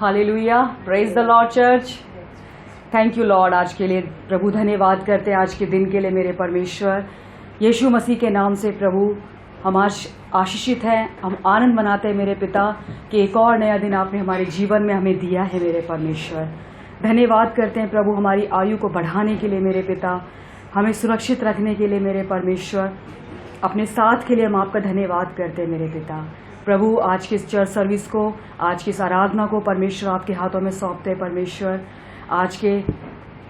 Hallelujah, praise the Lord church. Thank you Lord, आज के लिए प्रभु धन्यवाद करते हैं, आज के दिन के लिए मेरे परमेश्वर यीशु मसीह के नाम से। प्रभु हम आज आशीषित हैं, हम आनंद मनाते हैं मेरे पिता कि एक और नया दिन आपने हमारे जीवन में हमें दिया है मेरे परमेश्वर। धन्यवाद करते हैं प्रभु हमारी आयु को बढ़ाने के लिए मेरे पिता, हमें सुरक्षित रखने के लिए मेरे परमेश्वर, अपने साथ के लिए हम आपका धन्यवाद करते हैं मेरे पिता। प्रभु आज की इस चर्च सर्विस को, आज की इस आराधना को परमेश्वर आपके हाथों में सौंपते हैं परमेश्वर। आज के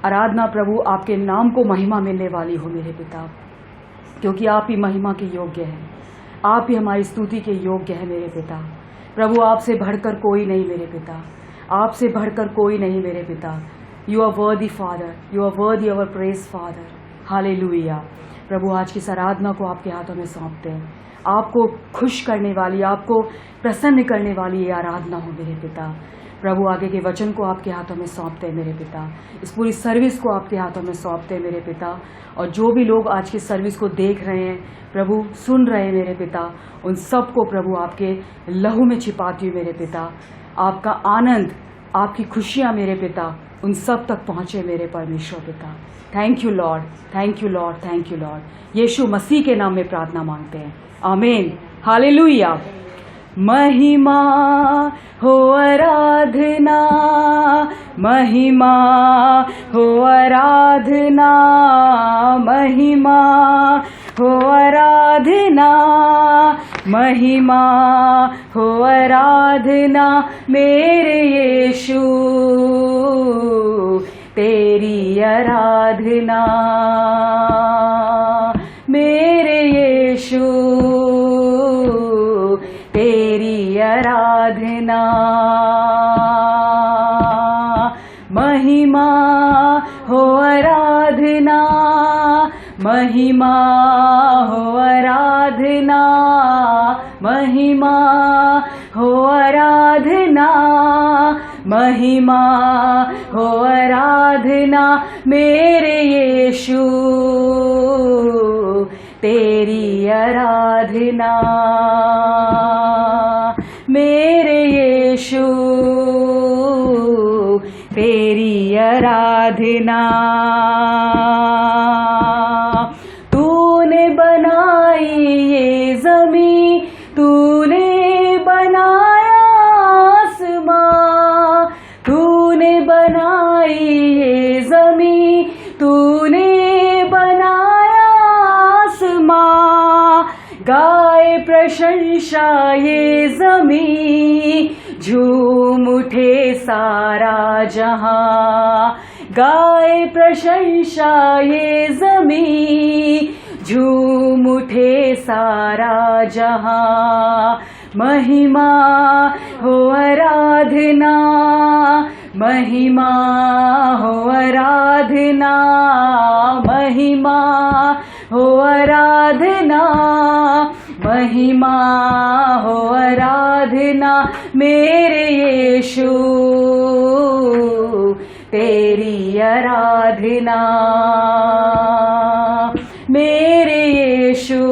आराधना प्रभु आपके नाम को महिमा मिलने वाली हो मेरे पिता, क्योंकि आप ही महिमा के योग्य हैं, आप ही हमारी स्तुति के योग्य है मेरे पिता। प्रभु आपसे बढ़कर कोई नहीं मेरे पिता, आपसे बढ़कर कोई नहीं मेरे पिता। You are worthy father, you are worthy our praise father. Hallelujah. प्रभु आज की इस आराधना को आपके हाथों में सौंपते हैं, आपको खुश करने वाली, आपको प्रसन्न करने वाली ये आराधना हो मेरे पिता। प्रभु आगे के वचन को आपके हाथों में सौंपते हैं मेरे पिता, इस पूरी सर्विस को आपके हाथों में सौंपते हैं मेरे पिता। और जो भी लोग आज की सर्विस को देख रहे हैं प्रभु, सुन रहे हैं मेरे पिता, उन सब को प्रभु आपके लहू में छिपाती हूँ मेरे पिता। आपका आनंद, आपकी खुशियाँ मेरे पिता उन सब तक पहुँचे मेरे परमेश्वर पिता। Thank you lord, thank you lord, thank you lord. Yeshu Masih के नाम में प्रार्थना मांगते हैं, आमीन। हालेलुया। महिमा हो आराधना, महिमा हो आराधना, महिमा हो आराधना, महिमा हो आराधना मेरे यीशु, तेरी आराधना मेरे यीशु, तेरी आराधना। महिमा हो आराधना, महिमा हो आराधना, महिमा हो आराधना, महिमा हो आराधना मेरे यीशु, तेरी आराधना मेरे यीशु, तेरी आराधना। तूने बनाई ये ज़मीं, तूने बनाया आसमां, तूने बनाई ये ज़मीं, तूने बनाया आसमां। गाए प्रशंसा ये ज़मीं, झूम उठे सारा जहां। गाए प्रशंसा ये ज़मीं, झूम उठे सारा जहां। महिमा हो आराधना, महिमा हो आराधना, महिमा हो आराधना, महिमा हो आराधना मेरे यीशु, तेरी आराधना मेरे यीशु,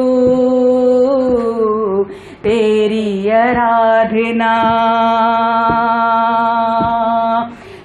तेरी आराधना।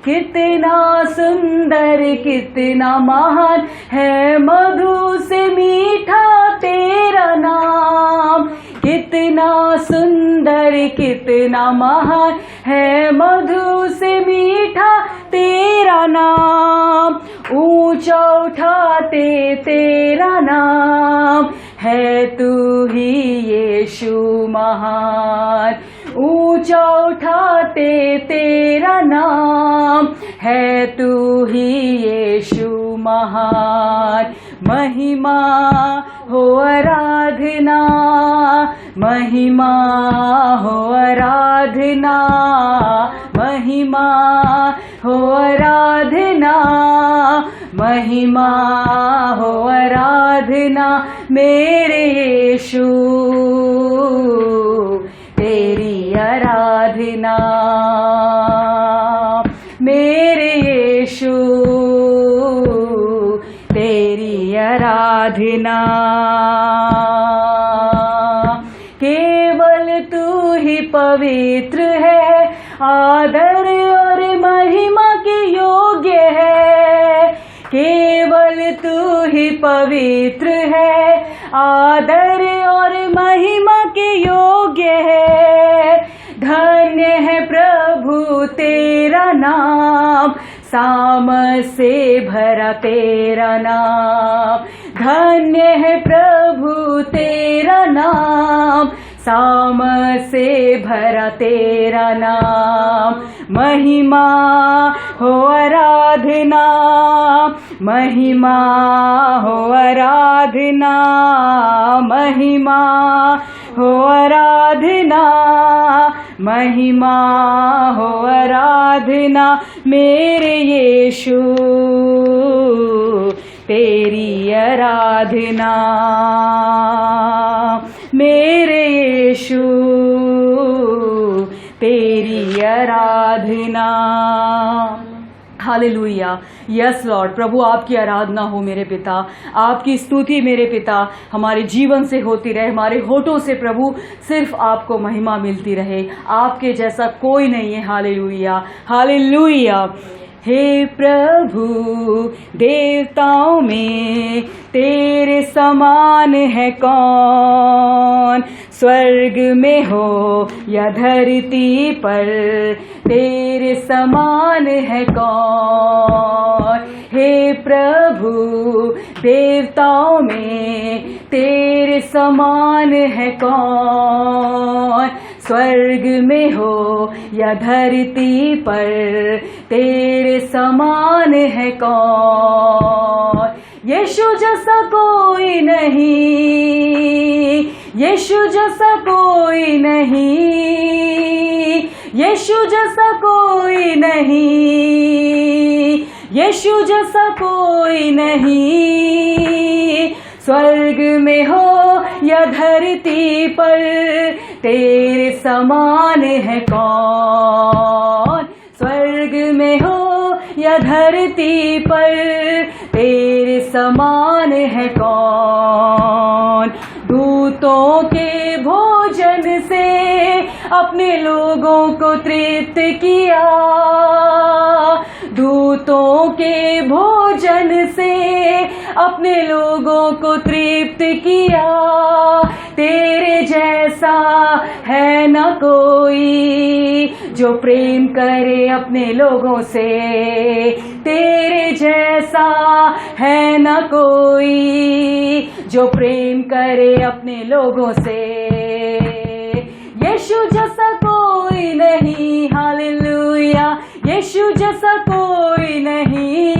कितना सुंदर, कितना महान है, मधु से मीठा तेरा नाम। कितना सुंदर, कितना महान है, मधु से मीठा तेरा नाम। ऊंचा उठाते तेरा नाम है, तू ही यीशु महान। ऊंचा उठाते तेरा नाम है, तू ही यीशु महान। महिमा हो आराधना, महिमा हो आराधना, महिमा हो आराधना, महिमा हो आराधना मेरे यीशु, तेरी आराधना मेरे यीशु, तेरी आराधना। केवल तू ही पवित्र है, आदर केवल तू ही पवित्र है, आदर और महिमा के योग्य है। धन्य है प्रभु तेरा नाम, साम से भरा तेरा नाम। धन्य है प्रभु तेरा नाम, साम से भरा तेरा नाम। महिमा हो आराधना, महिमा हो आराधना, महिमा हो आराधना, महिमा हो आराधना। मेरे यीशु तेरी आराधना, मेरे यीशु तेरी आराधना। हालेलुया। यस लॉर्ड, प्रभु आपकी आराधना हो मेरे पिता, आपकी स्तुति मेरे पिता हमारे जीवन से होती रहे, हमारे होठों से प्रभु सिर्फ आपको महिमा मिलती रहे। आपके जैसा कोई नहीं है। Hallelujah, hallelujah. हे प्रभु देवताओं में तेरे समान है कौन, स्वर्ग में हो या धरती पर तेरे समान है कौन। हे प्रभु देवताओं में तेरे समान है कौन, स्वर्ग में हो या धरती पर तेरे समान है कौन। यीशु जैसा कोई नहीं, यीशु जैसा कोई नहीं, यीशु जैसा कोई नहीं, यीशु जैसा कोई नहीं। स्वर्ग में हो या धरती पर तेरे समान है कौन, स्वर्ग में हो या धरती पर तेरे समान है कौन। दूतों के भोजन से अपने लोगों को तृप्त किया, दूतों के भोजन से अपने लोगों को तृप्त किया। तेरे जैसा है न कोई जो प्रेम करे अपने लोगों से, तेरे जैसा है न कोई जो प्रेम करे अपने लोगों से। यीशु जैसा कोई नहीं, हालेलुया, यीशु जैसा कोई नहीं,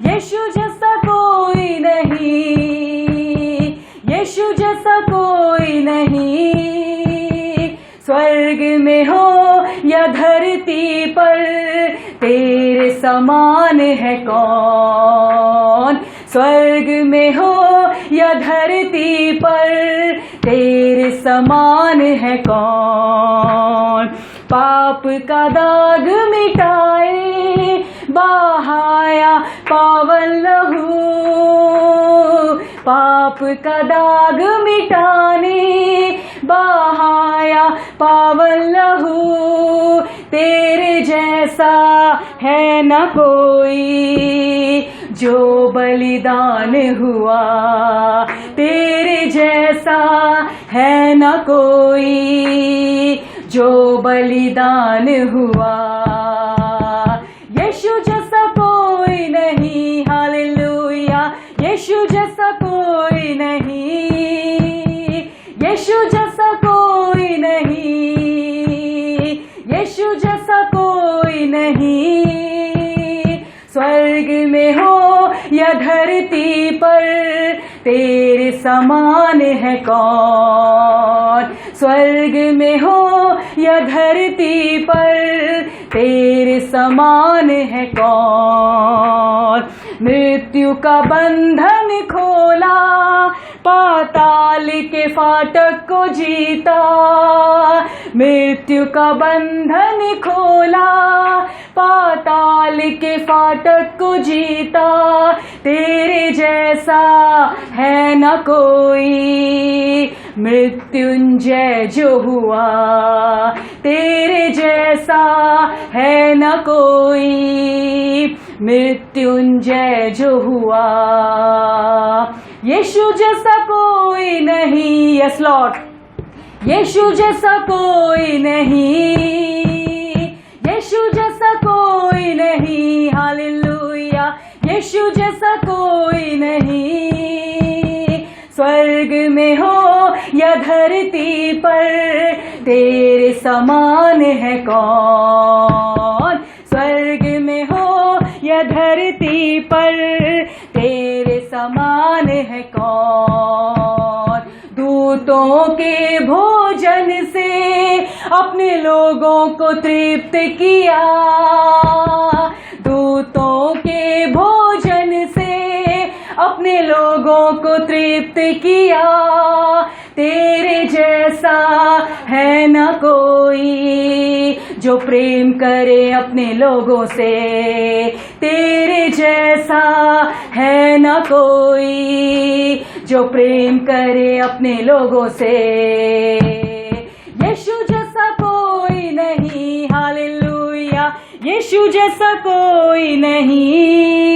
यीशु जैसा कोई नहीं, यीशु जैसा कोई नहीं। स्वर्ग में हो या धरती पर तेरे समान है कौन, स्वर्ग में हो या धरती पर तेरे समान है कौन। पाप का दाग मिटाए बहाया पावन लहू, पाप का दाग मिटाने बहाया पावन लहू। तेरे जैसा है न कोई जो बलिदान हुआ, तेरे जैसा है न कोई जो बलिदान हुआ। यीशु जैसा कोई नहीं, हालेलुया, यीशु जैसा कोई नहीं, यीशु जैसा कोई नहीं, यीशु जैसा कोई नहीं। स्वर्ग में हो या धरती पर तेरे समान है कौन, स्वर्ग में हो या धरती पर तेरे समान है कौन। मृत्यु का बंधन खोला, पाताल के फाटक को जीता, मृत्यु का बंधन खोला, पाताल के फाटक को जीता। तेरे जैसा है न कोई मृत्युंजय जो हुआ, तेरे जैसा है न कोई मृत्युंजय जो हुआ, यीशु जैसा कोई नहीं, यस लॉर्ड, यीशु जैसा कोई नहीं, यीशु जैसा कोई नहीं, हालेलुया, यीशु जैसा कोई नहीं। स्वर्ग में हो या धरती पर तेरे समान है कौन, स्वर्ग में हो या धरती पर तेरे समान है कौन। दूतों के भोजन से अपने लोगों को तृप्त किया, दूतों के भोजन से अपने लोगों को तृप्त किया। तेरे जैसा है न कोई जो प्रेम करे अपने लोगों से, तेरे जैसा है न कोई जो प्रेम करे अपने लोगों से। यीशु जैसा कोई नहीं, हालेलुया, यीशु जैसा कोई नहीं,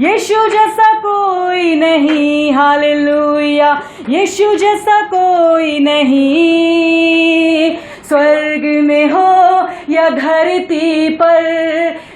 यीशु जैसा कोई नहीं, हालेलुया, यीशु जैसा कोई नहीं। स्वर्ग में हो या धरती पर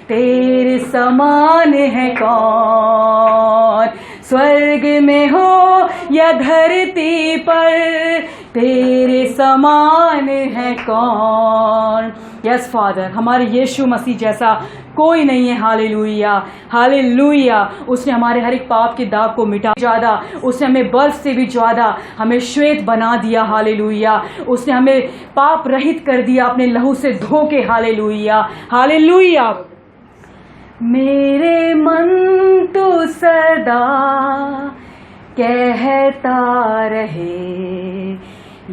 तेरे समान है कौन, स्वर्ग में हो या धरती पर तेरे समान है कौन। यस फादर, हमारे यीशु मसीह जैसा कोई नहीं है, हालेलुया, हालेलुया। उसने हमारे हर एक पाप के दाग को मिटा, ज्यादा उसने हमें बर्फ से भी ज्यादा हमें श्वेत बना दिया, हालेलुया। उसने हमें पाप रहित कर दिया अपने लहू से धो के, हालेलुया, हालेलुया। मेरे मन तो सदा कहता रहे,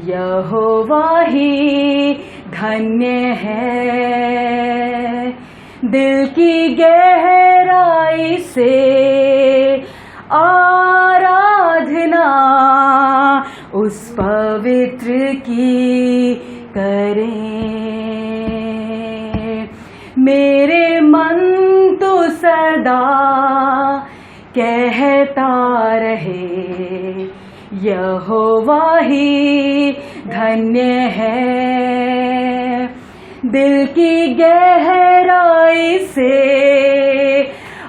यहोवा ही धन्य है। दिल की गहराई से आराधना उस पवित्र की करें। मेरे मन तो सदा कहता रहे, यहोवा ही धन्य है। दिल की गहराई से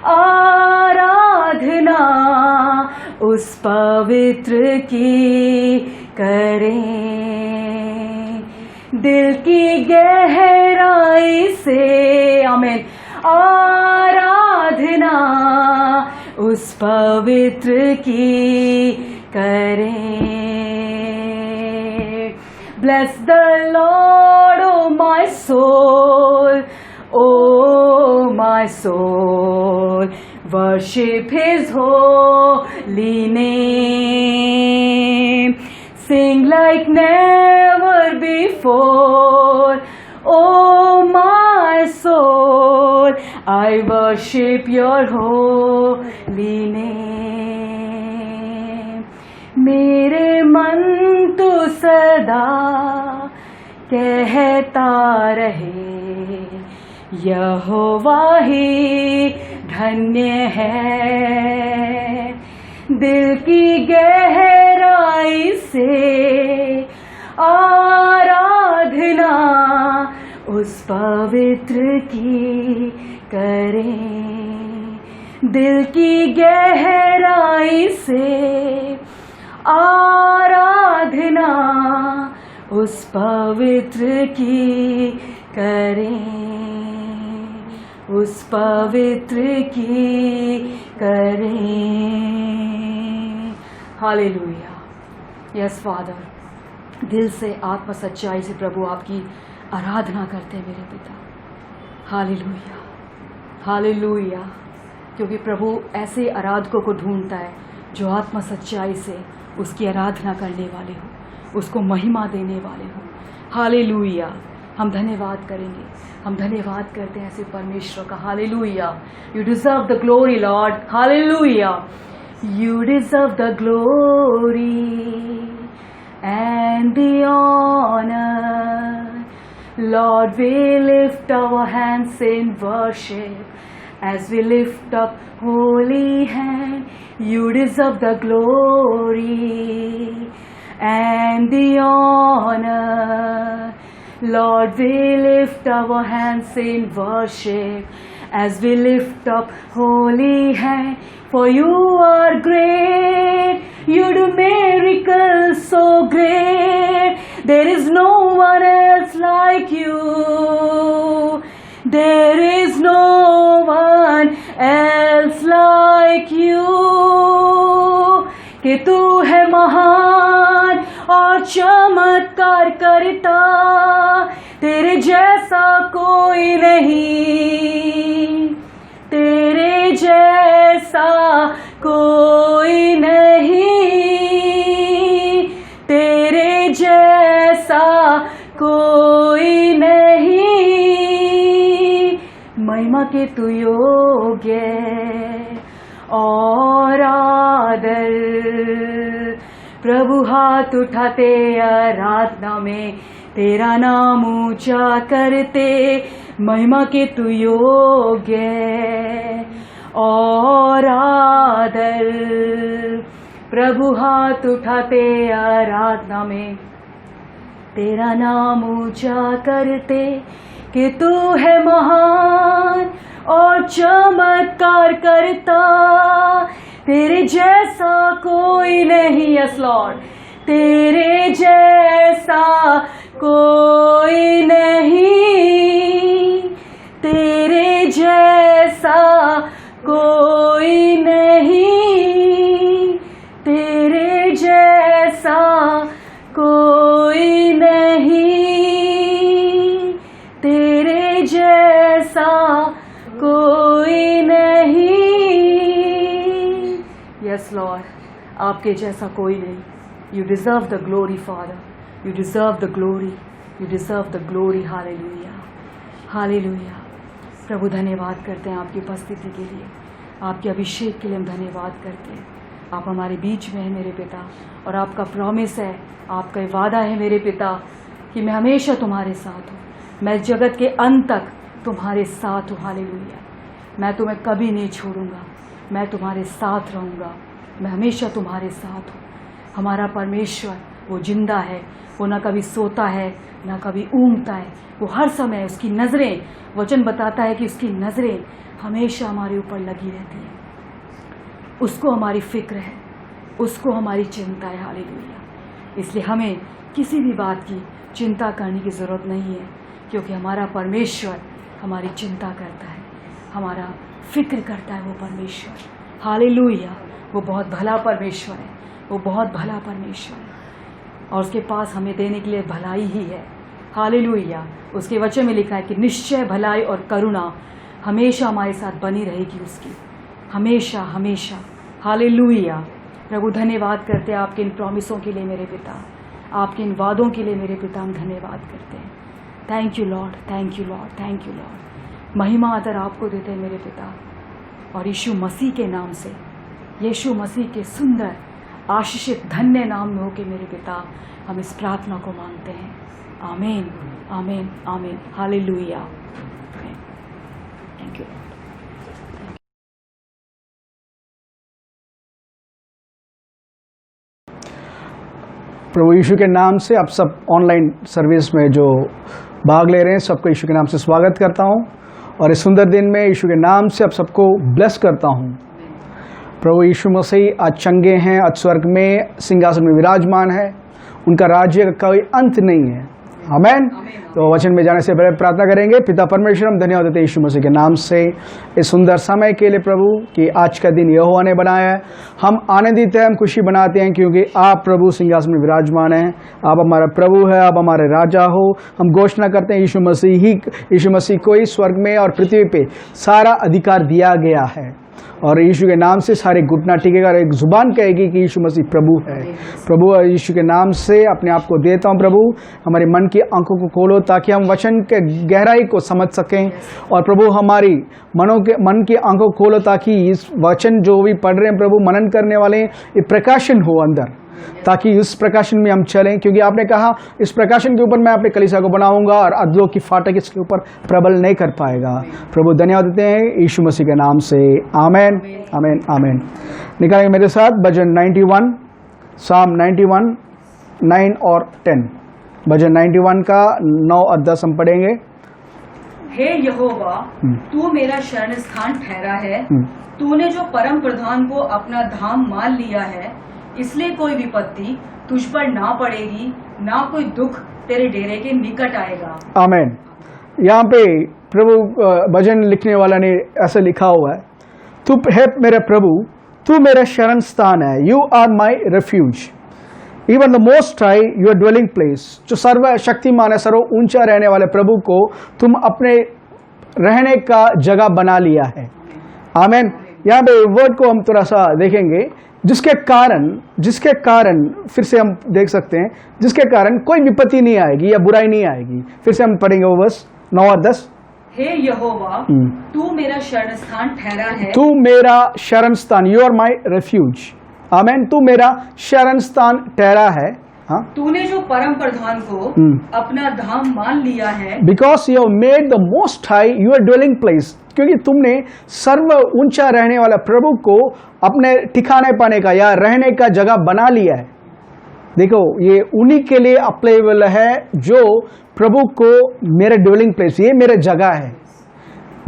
आराधना उस पवित्र की करें। दिल की गहराई से, आमीन, आराधना उस पवित्र की करें। Bless the Lord, oh my soul, oh my soul, worship His holy name. Sing like never before, oh my soul, I worship your holy name. मेरे मन तो सदा कहता रहे, यहोवा ही धन्य है। दिल की गहराई से आराधना उस पवित्र की करें। दिल की गहराई से आराधना उस पवित्र की करें, उस पवित्र की करें। हालेलुया। यस फादर, दिल से आत्मा सच्चाई से प्रभु आपकी आराधना करते हैं मेरे पिता। Hallelujah, hallelujah. क्योंकि प्रभु ऐसे आराधकों को ढूंढता है जो आत्मा सच्चाई से उसकी आराधना करने वाले हो, उसको महिमा देने वाले हो। हालेलुया। हम धन्यवाद करेंगे, हम धन्यवाद करते हैं ऐसे परमेश्वर का। Hallelujah. You deserve the glory Lord. Hallelujah. You deserve the glory and the honour. Lord, we lift our hands in worship As we lift up holy hand, you deserve the glory and the honor. Lord, we lift our hands in worship as we lift up holy hand. For you are great, you do miracles so great. There is no one else like you. There is no one else like you. कि तू है महान और चमत्कार करता, तेरे जैसा कोई नहीं, तेरे जैसा कोई नहीं, तेरे जैसा कोई नहीं। महिमा के तू योग्य और आदर, प्रभु हाथ उठाते आराधना में तेरा नाम ऊंचा करते। महिमा के तू योग्य और आदर, प्रभु हाथ उठाते आराधना में तेरा नाम ऊंचा करते। कि तू है महान और चमत्कार करता, तेरे जैसा कोई नहीं। यस लॉर्ड, तेरे जैसा कोई नहीं, तेरे जैसा कोई नहीं, तेरे जैसा कोई नहीं, तेरे जैसा कोई नहीं। यस लॉर्ड, आपके जैसा कोई नहीं। You deserve the glory father, you deserve the glory, you deserve the glory. Hallelujah, hallelujah. प्रभु धन्यवाद करते हैं आपकी उपस्थिति के लिए, आपके अभिषेक के लिए हम धन्यवाद करते हैं। आप हमारे बीच में हैं मेरे पिता, और आपका प्रॉमिस है, आपका वादा है मेरे पिता कि मैं हमेशा तुम्हारे साथ हूँ, मैं जगत के अंत तक तुम्हारे साथ हूँ। हालेलुया, मैं तुम्हें कभी नहीं छोड़ूंगा, मैं तुम्हारे साथ रहूँगा, मैं हमेशा तुम्हारे साथ हूँ। हमारा परमेश्वर वो जिंदा है, वो ना कभी सोता है ना कभी ऊँघता है, वो हर समय, उसकी नज़रें, वचन बताता है कि उसकी नज़रें हमेशा हमारे ऊपर लगी रहती है। उसको हमारी फिक्र है, उसको हमारी चिंता है। हालेलुया, इसलिए हमें किसी भी बात की चिंता करने की ज़रूरत नहीं है, क्योंकि हमारा परमेश्वर हमारी चिंता करता है, हमारा फिक्र करता है वो परमेश्वर। हालेलुया, वो बहुत भला परमेश्वर है, वो बहुत भला परमेश्वर है, और उसके पास हमें देने के लिए भलाई ही है। हालेलुया, उसके वचन में लिखा है कि निश्चय भलाई और करुणा हमेशा हमारे साथ बनी रहेगी उसकी, हमेशा हमेशा। हालेलुया, प्रभु धन्यवाद करते हैं आपके इन प्रॉमिसों के लिए मेरे पिता, आपके इन वादों के लिए मेरे पिता हम धन्यवाद करते हैं। Thank you lord, thank you lord, thank you Lord. महिमा आदर आपको देते हैं मेरे पिता, और यीशु मसीह के नाम से, यीशु मसीह के सुंदर आशीषित धन्य नाम में होके मेरे पिता हम इस प्रार्थना को मांगते हैं। Amen, amen, amen. Hallelujah, thank you. प्रभु यीशु के नाम से आप सब ऑनलाइन सर्विस में जो भाग ले रहे हैं सबको यीशु के नाम से स्वागत करता हूं, और इस सुंदर दिन में यीशु के नाम से आप सबको ब्लेस करता हूं। प्रभु यीशु मसीह आज चंगे हैं, आज स्वर्ग में सिंहासन में विराजमान है, उनका राज्य का कोई अंत नहीं है। आमेन। तो वचन में जाने से पहले प्रार्थना करेंगे। पिता परमेश्वर, हम धन्यवाद देते हैं यीशु मसीह के नाम से इस सुंदर समय के लिए प्रभु, कि आज का दिन यहोवा ने बनाया है। हम आनंदित हैं, हम खुशी बनाते हैं, क्योंकि आप प्रभु सिंहासन में विराजमान हैं, आप हमारा प्रभु है, आप हमारे राजा हो। हम घोषणा करते हैं यीशु मसीह को ही स्वर्ग में और पृथ्वी पे सारा अधिकार दिया गया है, और यीशु के नाम से सारे घुटना टिकेगा और एक जुबान कहेगी कि यीशु मसीह प्रभु है। प्रभु यीशु के नाम से अपने आप को देता हूँ प्रभु, हमारे मन की आंखों को खोलो ताकि हम वचन के गहराई को समझ सकें, और प्रभु हमारी मन की आंखों को खोलो ताकि इस वचन जो भी पढ़ रहे हैं प्रभु, मनन करने वाले, ये प्रकाशन हो अंदर, ताकि इस प्रकाशन में हम चलें, क्योंकि आपने कहा इस प्रकाशन के ऊपर मैं अपने कलीसिया को बनाऊंगा और अधलों की फाटक इसके ऊपर प्रबल नहीं कर पाएगा। प्रभु धन्यवाद देते हैं यीशु मसीह के नाम से, आमेन आमेन आमेन। निकालेंगे मेरे साथ भजन 91, साम 91 9 और 10। भजन 91 का 9 और 10 हम पढ़ेंगे। हे यहोवा, तू मेरा शरण स्थान ठहरा है, तूने जो परम प्रधान को अपना धाम मान लिया है, इसलिए कोई विपत्ति तुझ पर ना पड़ेगी, ना कोई दुख तेरे डेरे के निकट आएगा। आमेन। यहाँ पे प्रभु भजन लिखने वाला ने ऐसा लिखा हुआ है, तू है मेरा प्रभु, तू मेरा शरण स्थान है, you are my refuge, even the most high your dwelling place. जो सर्वशक्तिमान है, सर्व ऊंचा रहने वाले प्रभु को तुम अपने रहने का जगह बना लिया है। आमेन। यहाँ पे वर्ड को हम थोड़ा सा देखेंगे, जिसके कारण फिर से हम देख सकते हैं, जिसके कारण कोई विपत्ति नहीं आएगी या बुराई नहीं आएगी। फिर से हम पढ़ेंगे वो बस 9 और 10। हे यहोवा, तू मेरा शरण स्थान ठहरा है, तू मेरा शरण स्थान, यू आर माई रेफ्यूज। आमेन। तू मेरा शरण स्थान ठहरा है। हाँ, तूने जो परम प्रधान को अपना धाम मान लिया है, because you have made the most high your dwelling place, क्योंकि तुमने सर्व ऊंचा रहने वाला प्रभु को अपने ठिकाने पाने का या रहने का जगह बना लिया है। देखो, ये उन्हीं के लिए अप्लाइबल है जो प्रभु को मेरे ड्वेलिंग प्लेस, ये मेरे जगह है,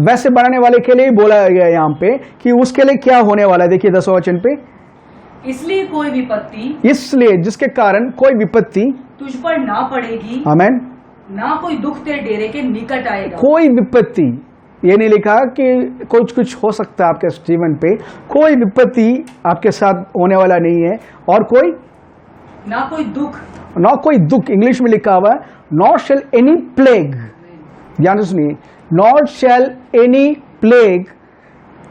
वैसे बनाने वाले के लिए बोला गया यहाँ पे कि उसके लिए क्या होने वाला है। देखिए 10वें वचन पे, इसलिए कोई विपत्ति, इसलिए जिसके कारण कोई विपत्ति तुझ पर ना पड़ेगी, आमेन, ना कोई दुख तेरे डेरे के निकट आएगा। कोई विपत्ति, ये नहीं लिखा कि कुछ हो सकता है आपके जीवन पे, कोई विपत्ति आपके साथ होने वाला नहीं है, और कोई ना कोई दुख, इंग्लिश में लिखा हुआ है नॉट शेल एनी प्लेग, ध्यान से सुनिए, not shall any plague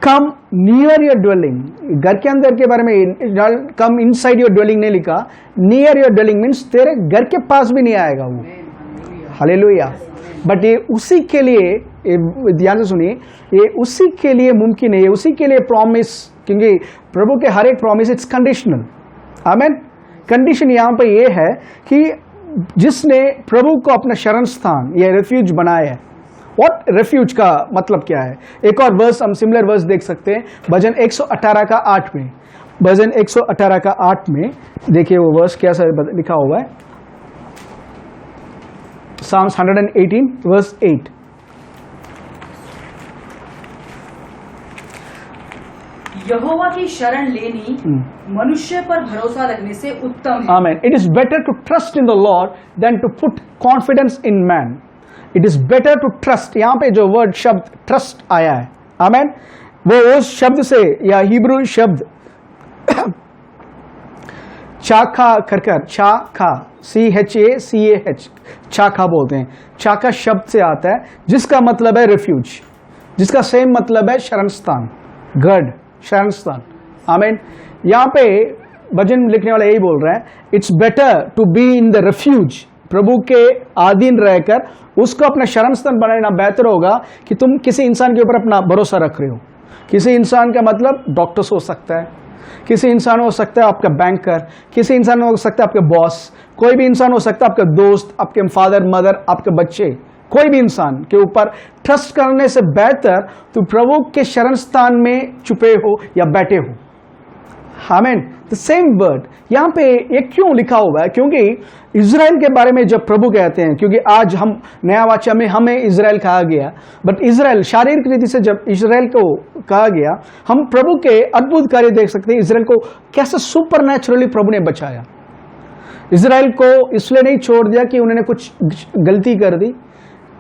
come near your dwelling. घर के अंदर के बारे में कम इनसाइड योर ड्वेलिंग नहीं लिखा, नियर योर ड्वेलिंग मीन्स तेरे घर के पास भी नहीं आएगा वो। हालेलुया। बट ये उसी के लिए, ध्यान से सुनिए, ये उसी के लिए मुमकिन है, उसी के लिए प्रॉमिस, क्योंकि प्रभु के हर एक promise it's conditional. Amen. Condition यहाँ पे ये है कि जिसने प्रभु को अपना शरण स्थान या रेफ्यूज बनाया है। व्हाट रेफ्यूज का मतलब क्या है? एक और वर्स, हम सिमिलर वर्स देख सकते हैं भजन 118 का 8 में। भजन 118 का 8 में देखिए वो वर्स कैसा लिखा हुआ है। Psalms 118 verse 8। यहोवा की शरण लेनी मनुष्य पर भरोसा रखने से उत्तम है। Amen. It is better to trust in the Lord than to put confidence in man. It is better to trust, यहाँ पे जो वर्ड शब्द ट्रस्ट आया है, आमेन, वो उस शब्द से या हिब्रू शब्द चाखा करकर, चाखा CHACAH, चाखा बोलते हैं, चाखा शब्द से आता है, जिसका मतलब है रिफ्यूज, जिसका सेम मतलब है शरण स्थान, गढ़, शरण स्थान। आमीन। यहाँ पे भजन लिखने वाला यही बोल रहा है, it's better to be in the refuge, प्रभु के अधीन रहकर उसको अपना शरण स्थान बनाना बेहतर होगा कि तुम किसी इंसान के ऊपर अपना भरोसा रख रहे हो। किसी इंसान का मतलब डॉक्टर्स हो सकता है, किसी इंसान हो सकता है आपका बैंकर, किसी इंसान हो सकता है आपके बॉस, कोई भी इंसान हो सकता है आपका दोस्त, आपके फादर मदर, आपके बच्चे, कोई भी इंसान के ऊपर ट्रस्ट करने से बेहतर तो प्रभु के शरण स्थान में छुपे हो या बैठे हो। आमीन। द सेम वर्ड यहाँ पे ये क्यों लिखा हुआ है? क्योंकि इजराइल के बारे में जब प्रभु कहते हैं, क्योंकि आज हम नया वाचा में हमें इजराइल कहा गया, बट इजराइल शारीरिक रीति से जब इजराइल को कहा गया, हम प्रभु के अद्भुत कार्य देख सकते हैं। इजराइल को कैसे सुपर नेचुरली प्रभु ने बचाया। इजराइल को इसलिए नहीं छोड़ दिया कि उन्होंने कुछ गलती कर दी,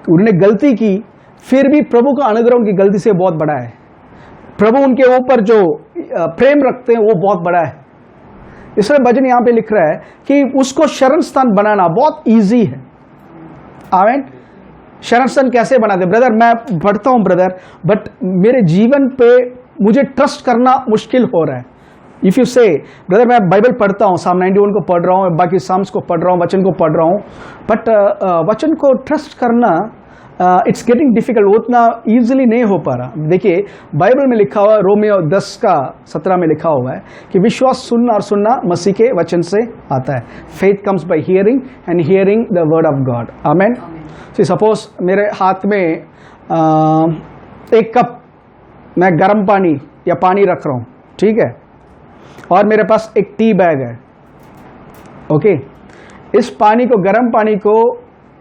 उन्होंने गलती की, फिर भी प्रभु का अनुग्रह उनकी गलती से बहुत बड़ा है। प्रभु उनके ऊपर जो प्रेम रखते हैं वो बहुत बड़ा है। इसलिए भजन यहाँ पे लिख रहा है कि उसको शरण स्थान बनाना बहुत इजी है। आमीन। शरण स्थान कैसे बनाते? ब्रदर मैं पढ़ता हूँ ब्रदर, बट मेरे जीवन पे मुझे ट्रस्ट करना मुश्किल हो रहा है। इफ यू से ब्रदर मैं बाइबल पढ़ता हूँ, साम 91 को पढ़ रहा हूँ, बाकी साम्स को पढ़ रहा हूँ, वचन को पढ़ रहा हूँ, बट वचन को ट्रस्ट करना इट्स गेटिंग डिफिकल्ट, उतना ईजिली नहीं हो पा रहा। देखिए बाइबल में लिखा हुआ, रोमियो 10:17 में लिखा हुआ है कि विश्वास सुनना और सुनना मसीह के वचन से आता है। Faith comes by hearing and hearing the word of God. Amen. See suppose मेरे हाथ में एक कप मैं गर्म पानी या पानी रख रहा हूँ, ठीक है, और मेरे पास एक टी बैग है। ओके, इस पानी को, गर्म पानी को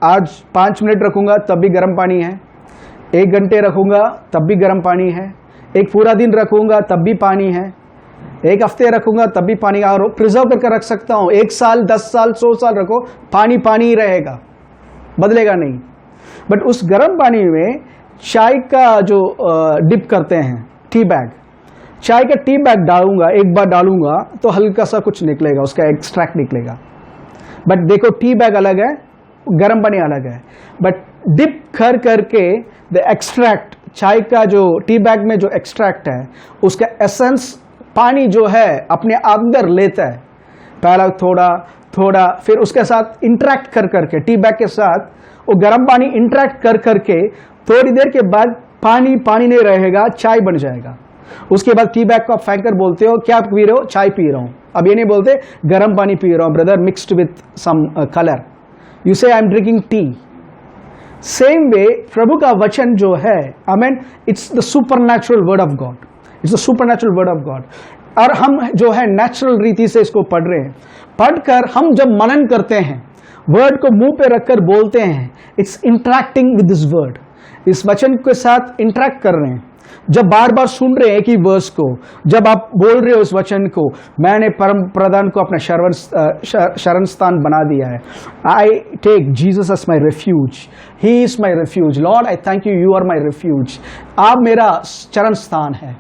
आज 5 मिनट रखूंगा तब भी गर्म पानी है, 1 घंटे रखूंगा तब भी गर्म पानी है, एक पूरा दिन रखूंगा तब भी पानी है, 1 हफ्ते रखूंगा तब भी पानी, और प्रिजर्व करके रख सकता हूं 1 साल, 10 साल, 100 साल रखो, पानी पानी ही रहेगा, बदलेगा नहीं। बट उस गर्म पानी में चाय का जो डिप करते हैं, टी बैग, चाय का टी बैग डालूंगा, एक बार डालूंगा तो हल्का सा कुछ निकलेगा, उसका एक्सट्रैक्ट निकलेगा। बट देखो टी बैग अलग है, गर्म पानी अलग है। बट डिप कर करके द एक्सट्रैक्ट, चाय का जो टी बैग में जो एक्सट्रैक्ट है उसका एसेंस पानी जो है अपने अंदर लेता है, पहला थोड़ा थोड़ा, फिर उसके साथ इंटरेक्ट कर करके, टी बैग के साथ वो गर्म पानी इंटरेक्ट कर करके थोड़ी देर के बाद पानी पानी नहीं रहेगा, चाय बन जाएगा। उसके बाद टी बैग को आप फेंक कर बोलते हो क्या पी रहे हो? चाय पी रहा हूं। अब ये नहीं बोलते गर्म पानी पी रहा हूं brother, mixed with some colour, you say I am drinking tea. Same way प्रभु का वचन जो है, amen, it's the supernatural word of God, it's the supernatural word of God. और हम जो है नेचुरल रीति से इसको पढ़ रहे हैं, पढ़कर हम जब मनन करते हैं, वर्ड को मुंह पे रखकर बोलते हैं, it's interacting with this word, इस वचन के साथ इंटरेक्ट कर रहे हैं। जब बार बार सुन रहे हैं कि वर्स को, जब आप बोल रहे हो उस वचन को, मैंने परम प्रधान को अपना शरण स्थान बना दिया है, I take Jesus as my refuge, he is my refuge, Lord I thank you, you are my refuge, आप मेरा शरण स्थान है।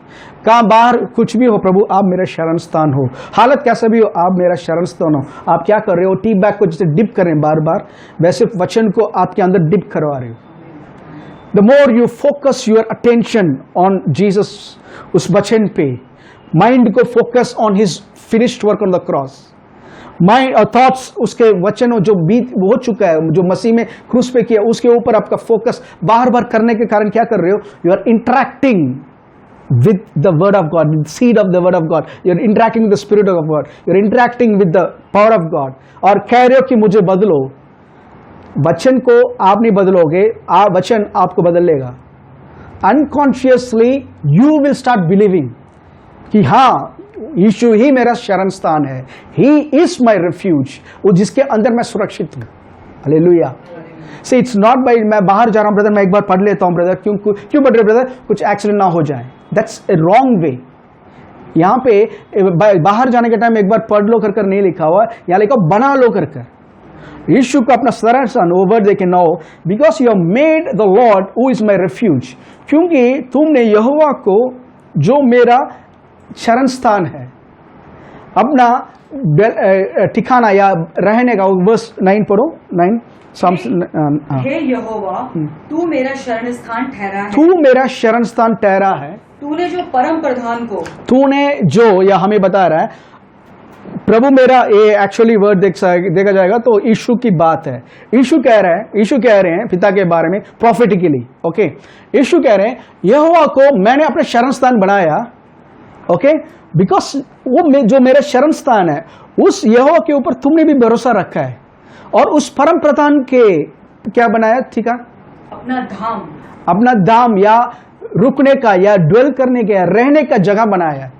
कहाँ बाहर कुछ भी हो प्रभु, आप मेरा शरण स्थान हो, हालत कैसा भी हो आप मेरा शरण स्थान हो। आप क्या कर रहे हो? टी बैग को जैसे डिप कर रहे हैं बार बार, वैसे वचन को आपके अंदर डिप करवा रहे हो। The more you focus your attention on Jesus, उस वचन पे, माइंड को focus on his finished work on the cross, mind और थॉट्स उसके वचनों जो बीत हो चुका है, जो मसीह में क्रूस पे किया, उसके ऊपर आपका फोकस बार बार करने के कारण क्या कर रहे हो? You are interacting with the word of God, with the seed of the word of God, you are interacting with the spirit of God, you are interacting with the power of God, और कह रहे हो कि मुझे बदलो। वचन को आप नहीं बदलोगे, वचन आपको बदल लेगा। Unconsciously you will start believing कि हाँ यीशु ही मेरा शरण स्थान है, ही इज माई रेफ्यूज, वो जिसके अंदर मैं सुरक्षित हूं। हालेलुया। से इट्स नॉट बाई मैं बाहर जा रहा हूं ब्रदर, मैं एक बार पढ़ लेता हूं ब्रदर, क्यों पढ़ रहे ब्रदर? कुछ एक्सीडेंट ना हो जाए, दैट्स ए रॉन्ग वे। यहां पे बाहर जाने के टाइम एक बार पढ़ लो कर नहीं लिखा हुआ, यहां लिखा बना लो कर। यीशु को अपना शरण स्थान, वो वर्ड देखे no, because you have made the Lord who is my refuge, क्योंकि तुमने यहोवा को जो मेरा शरण स्थान है, अपना ठिकाना या रहने का, वर्स 9 पढ़ो, 9 हे यहोवा तू मेरा शरण स्थान ठहरा है, तू मेरा शरण स्थान ठहरा है, तूने जो परम प्रधान को, तूने जो, या हमें बता रहा है प्रभु मेरा, ये एक्चुअली वर्ड देखा जाएगा तो यीशु की बात है। यीशु कह रहे हैं पिता के बारे में प्रोफेटिकली। ओके, यीशु कह रहे हैं यहोवा को मैंने अपना शरण स्थान बनाया, ओके, बिकॉज वो जो मेरा शरण स्थान है, उस यहोवा के ऊपर तुमने भी भरोसा रखा है, और उस परम प्रधान के क्या बनाया? ठीक है, अपना धाम या रुकने का या ड्वेल करने का या रहने का जगह बनाया।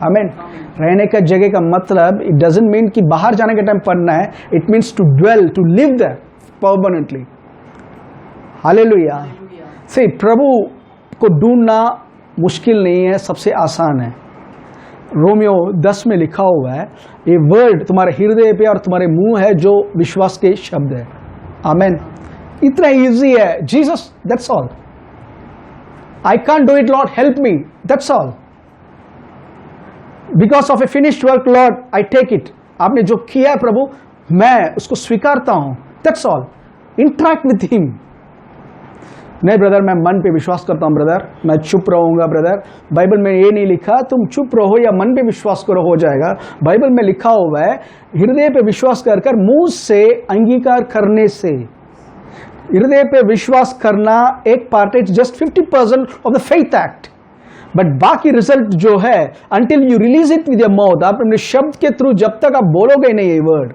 आमीन। रहने का जगह का मतलब इट डजंट मीन कि बाहर जाने के टाइम पढ़ना है, it means to dwell, to live there permanently. Hallelujah. से प्रभु को ढूंढना मुश्किल नहीं है, सबसे आसान है। रोमियो 10 में लिखा हुआ है, ये वर्ड तुम्हारे हृदय पे और तुम्हारे मुंह है जो विश्वास के शब्द है। आमीन। इतना इजी है। Jesus, that's all. I can't do it, Lord help me, that's all. Because of a finished work Lord I take it, आपने जो किया है प्रभु मैं उसको स्वीकारता हूं, that's all. Interact with him. नहीं ब्रदर, मैं मन पे विश्वास करता हूं ब्रदर, मैं चुप रहूंगा ब्रदर। बाइबल में ये नहीं लिखा तुम चुप रहो या मन पे विश्वास करो हो जाएगा। बाइबल में लिखा हुआ है हृदय पे विश्वास कर मुंह से अंगीकार करने से। हृदय पे विश्वास करना एक पार्ट है, just 50% of the faith act, but बाकी रिजल्ट जो है until you release it with your mouth, आप अपने शब्द के थ्रू जब तक आप बोलोगे नहीं ये वर्ड,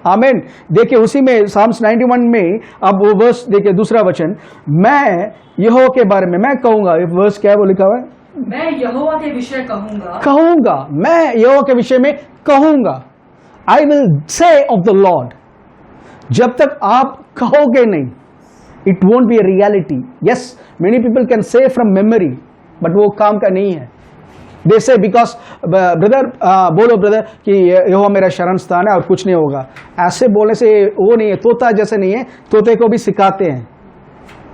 आमीन। देखिए उसी में साम्स 91 में आप वो वर्स देखिए, दूसरा वचन, मैं यहोवा के बारे में मैं कहूंगा, ये वर्स क्या है वो लिखा हुआ है, मैं यहोवा के विषय कहूंगा, कहूंगा, मैं यहोवा के विषय में कहूंगा, आई विल से ऑफ द लॉर्ड। जब तक आप कहोगे नहीं, it won't be a reality. Yes, many people can say from memory, but वो काम का नहीं है। दे से बिकॉज ब्रदर, बोलो ब्रदर कि यहोवा मेरा शरण स्थान है और कुछ नहीं होगा, ऐसे बोलने से वो नहीं है, तोता जैसे नहीं है, तोते को भी सिखाते हैं,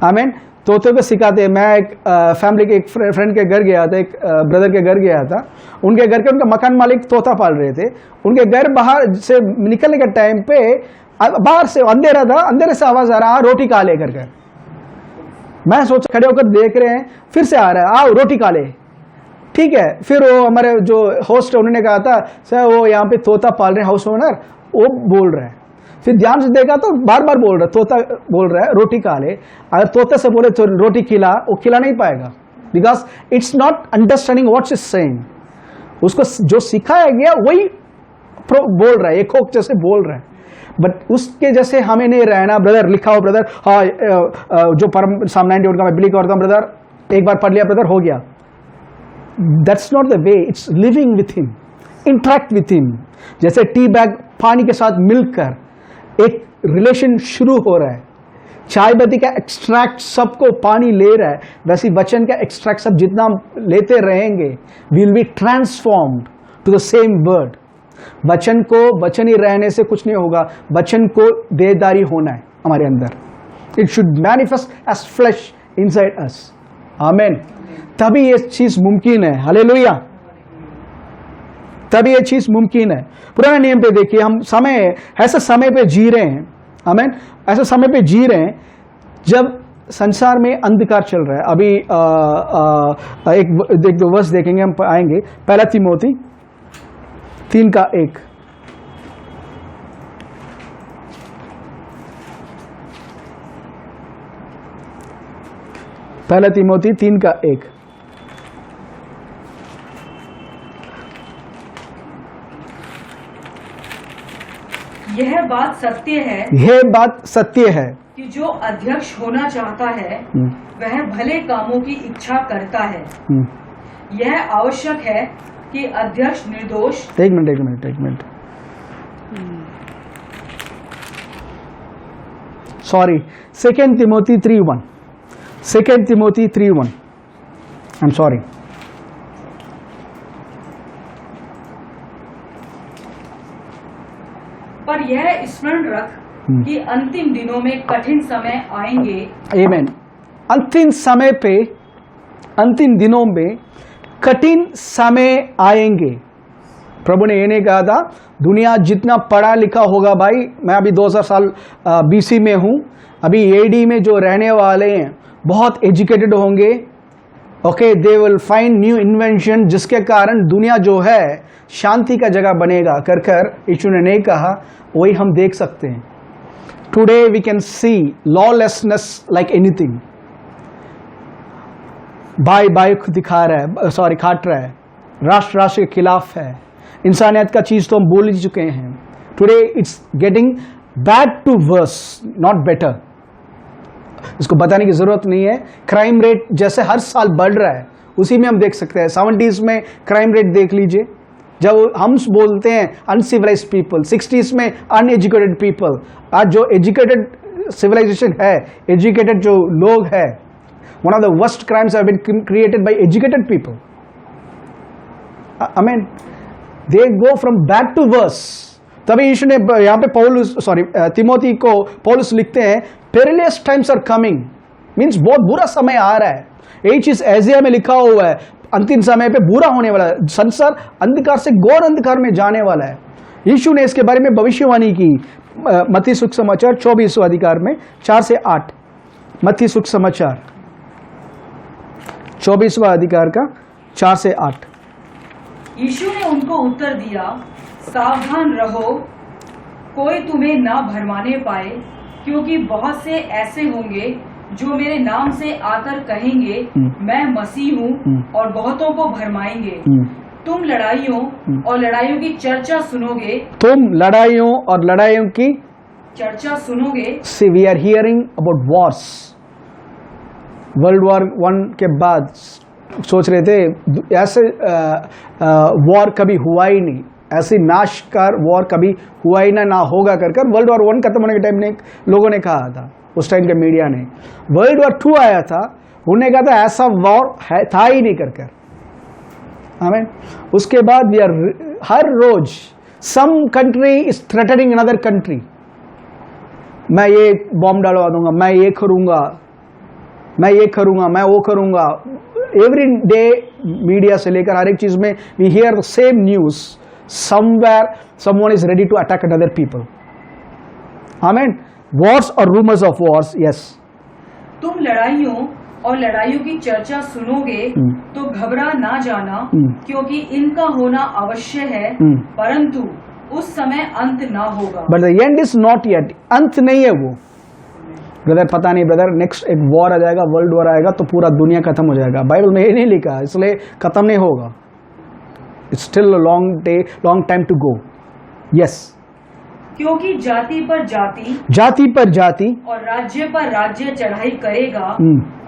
आमीन, तोते को सिखाते हैं। मैं एक फैमिली के एक फ्रेंड के घर गया था, एक ब्रदर के घर गया था, उनके घर के उनका मकान मालिक तोता पाल रहे थे। उनके घर बाहर से निकलने के टाइम पे बाहर से अंधेरा था, अंधेरे से आवाज आ रहा, रोटी खा ले कर। मैं सोच खड़े होकर देख रहे हैं, फिर से आ रहा है, आओ रोटी खा ले, ठीक है। फिर वो हमारे जो होस्ट है उन्होंने कहा था, सर वो यहाँ पे तोता पाल रहे हैं हाउस ओनर, वो बोल रहे हैं। फिर ध्यान से देखा तो बार बार बोल रहा है, तोता बोल रहा है रोटी खा ले। अगर तोता से बोले तो रोटी खिला, वो खिला नहीं पाएगा, because it's not understanding what is saying. उसको जो सिखाया गया वही बोल रहा है, एक खोक जैसे बोल रहा है, बट उसके जैसे हमें नहीं रहना। ब्रदर लिखा हो ब्रदर, हाँ जो परम साम 91 का मैं बिलीव करता हूँ ब्रदर, एक बार पढ़ लिया ब्रदर हो गया, that's not the way. It's living with him, interact with him. जैसे टी बैग पानी के साथ मिलकर एक रिलेशन शुरू हो रहा है, चाय पत्ती का एक्सट्रैक्ट सबको पानी ले रहा है, वैसे वचन का एक्सट्रैक्ट सब जितना हम लेते रहेंगे, will be transformed to the same word. वचन को वचन ही रहने से कुछ नहीं होगा, वचन को देहधारी होना है हमारे अंदर। It should manifest as flesh inside us, amen. तभी ये चीज मुमकिन है, हालेलुया, तभी ये चीज मुमकिन है। पुराने नियम पे देखिए, हम समय ऐसे समय पे जी रहे हैं, आमीन, ऐसे समय पे जी रहे हैं जब संसार में अंधकार चल रहा है। अभी एक दो वर्ष देखेंगे, हम आएंगे, पहला तिमोथी 3:1। पहला तिमोथी 3:1। यह बात सत्य है, यह बात सत्य है कि जो अध्यक्ष होना चाहता है वह भले कामों की इच्छा करता है। यह आवश्यक है कि अध्यक्ष निर्दोष। एक minute sorry, 2 Timothy 3:1, 2 Timothy 3:1, I am sorry. पर यह स्मरण रख कि अंतिम दिनों में कठिन समय आएंगे। आमीन। अंतिम समय पे, अंतिम दिनों में कठिन समय आएंगे। प्रभु ने ये नहीं कहा था दुनिया जितना पढ़ा लिखा होगा, भाई मैं अभी 2000 साल BC में हूं, अभी AD में जो रहने वाले हैं बहुत एजुकेटेड होंगे, okay, they will find new invention, जिसके कारण दुनिया जो है शांति का जगह बनेगा कर कर यीशु ने नहीं कहा। वही हम देख सकते हैं। Today we can see lawlessness like anything. भाई को दिखा रहा है, सॉरी खाट रहा है, राष्ट्र के खिलाफ है, इंसानियत का चीज तो हम बोल ही चुके हैं। Today it's getting bad to worse, not better. इसको बताने की जरूरत नहीं है। क्राइम रेट जैसे हर साल बढ़ रहा है, उसी में हम देख सकते हैं। 70s में क्राइम रेट देख लीजिए, जब हम बोलते हैं अनसिविलाइज्ड पीपल, 60s में अनएजुकेटेड पीपल। आज जो एजुकेटेड सिविलाइजेशन है, एजुकेटेड जो लोग है, one of the worst crimes have been created by educated people. I mean, they go from bad to worse. तभी यीशु ने यहाँ पे तिमोथी को पौलुस लिखते हैं, perilous times are coming, means बहुत बुरा समय आ रहा है। यही चीज एजिया में लिखा हुआ है, अंतिम समय पे बुरा होने वाला है, संसार अंधकार से घोर अंधकार में जाने वाला है। यीशु ने इसके बारे में भविष्यवाणी की मत्ती सुसमाचार 24वां अधिकार में 4 से 8। मत्ती सुसमाचार 24वां अधिकार का 4 से 8। यीशु ने उनको उत्तर दिया, सावधान रहो, कोई तुम्हें ना भरमाने पाए, क्योंकि बहुत से ऐसे होंगे जो मेरे नाम से आकर कहेंगे मैं मसीह हूँ और बहुतों को भरमाएंगे। तुम लड़ाइयों और लड़ाइयों की चर्चा सुनोगे। तुम लड़ाइयों और लड़ाइयों की चर्चा सुनोगे। See, we are hearing about wars. World war 1 के बाद सोच रहे थे ऐसे वॉर कभी हुआ ही नहीं, ऐसी नाशकार वॉर कभी हुआ ही ना होगा कर वर्ल्ड वॉर 1 खत्म होने के टाइम में लोगों ने कहा था, उस टाइम के मीडिया ने। वर्ल्ड वॉर 2 आया था, उन्होंने कहा था ऐसा वॉर था ही नहीं कर आमीन। उसके बाद हर रोज some country is threatening another country. मैं ये बॉम्ब डालवा दूंगा, मैं ये करूंगा, मैं ये करूंगा, मैं वो करूंगा। एवरी डे मीडिया से लेकर हर एक चीज में we hear the same news, somewhere someone is ready to attack other people. Amen. Wars और रूमर्स ऑफ वॉर्स। यस। तुम लड़ाइयों और लड़ाइयों की चर्चा सुनोगे तो घबरा ना जाना, क्योंकि इनका होना अवश्य है, परंतु उस समय अंत ना होगा। But the end is not yet. अंत नहीं है वो। ब्रदर पता नहीं ब्रदर, नेक्स्ट एक वॉर आ जाएगा, वर्ल्ड वॉर आएगा तो पूरा दुनिया खत्म हो जाएगा। बाइबल में ये नहीं लिखा, इसलिए खत्म नहीं होगा। It's still long time to go. Yes. क्योंकि जाति पर जाति और राज्य पर राज्य चढ़ाई करेगा,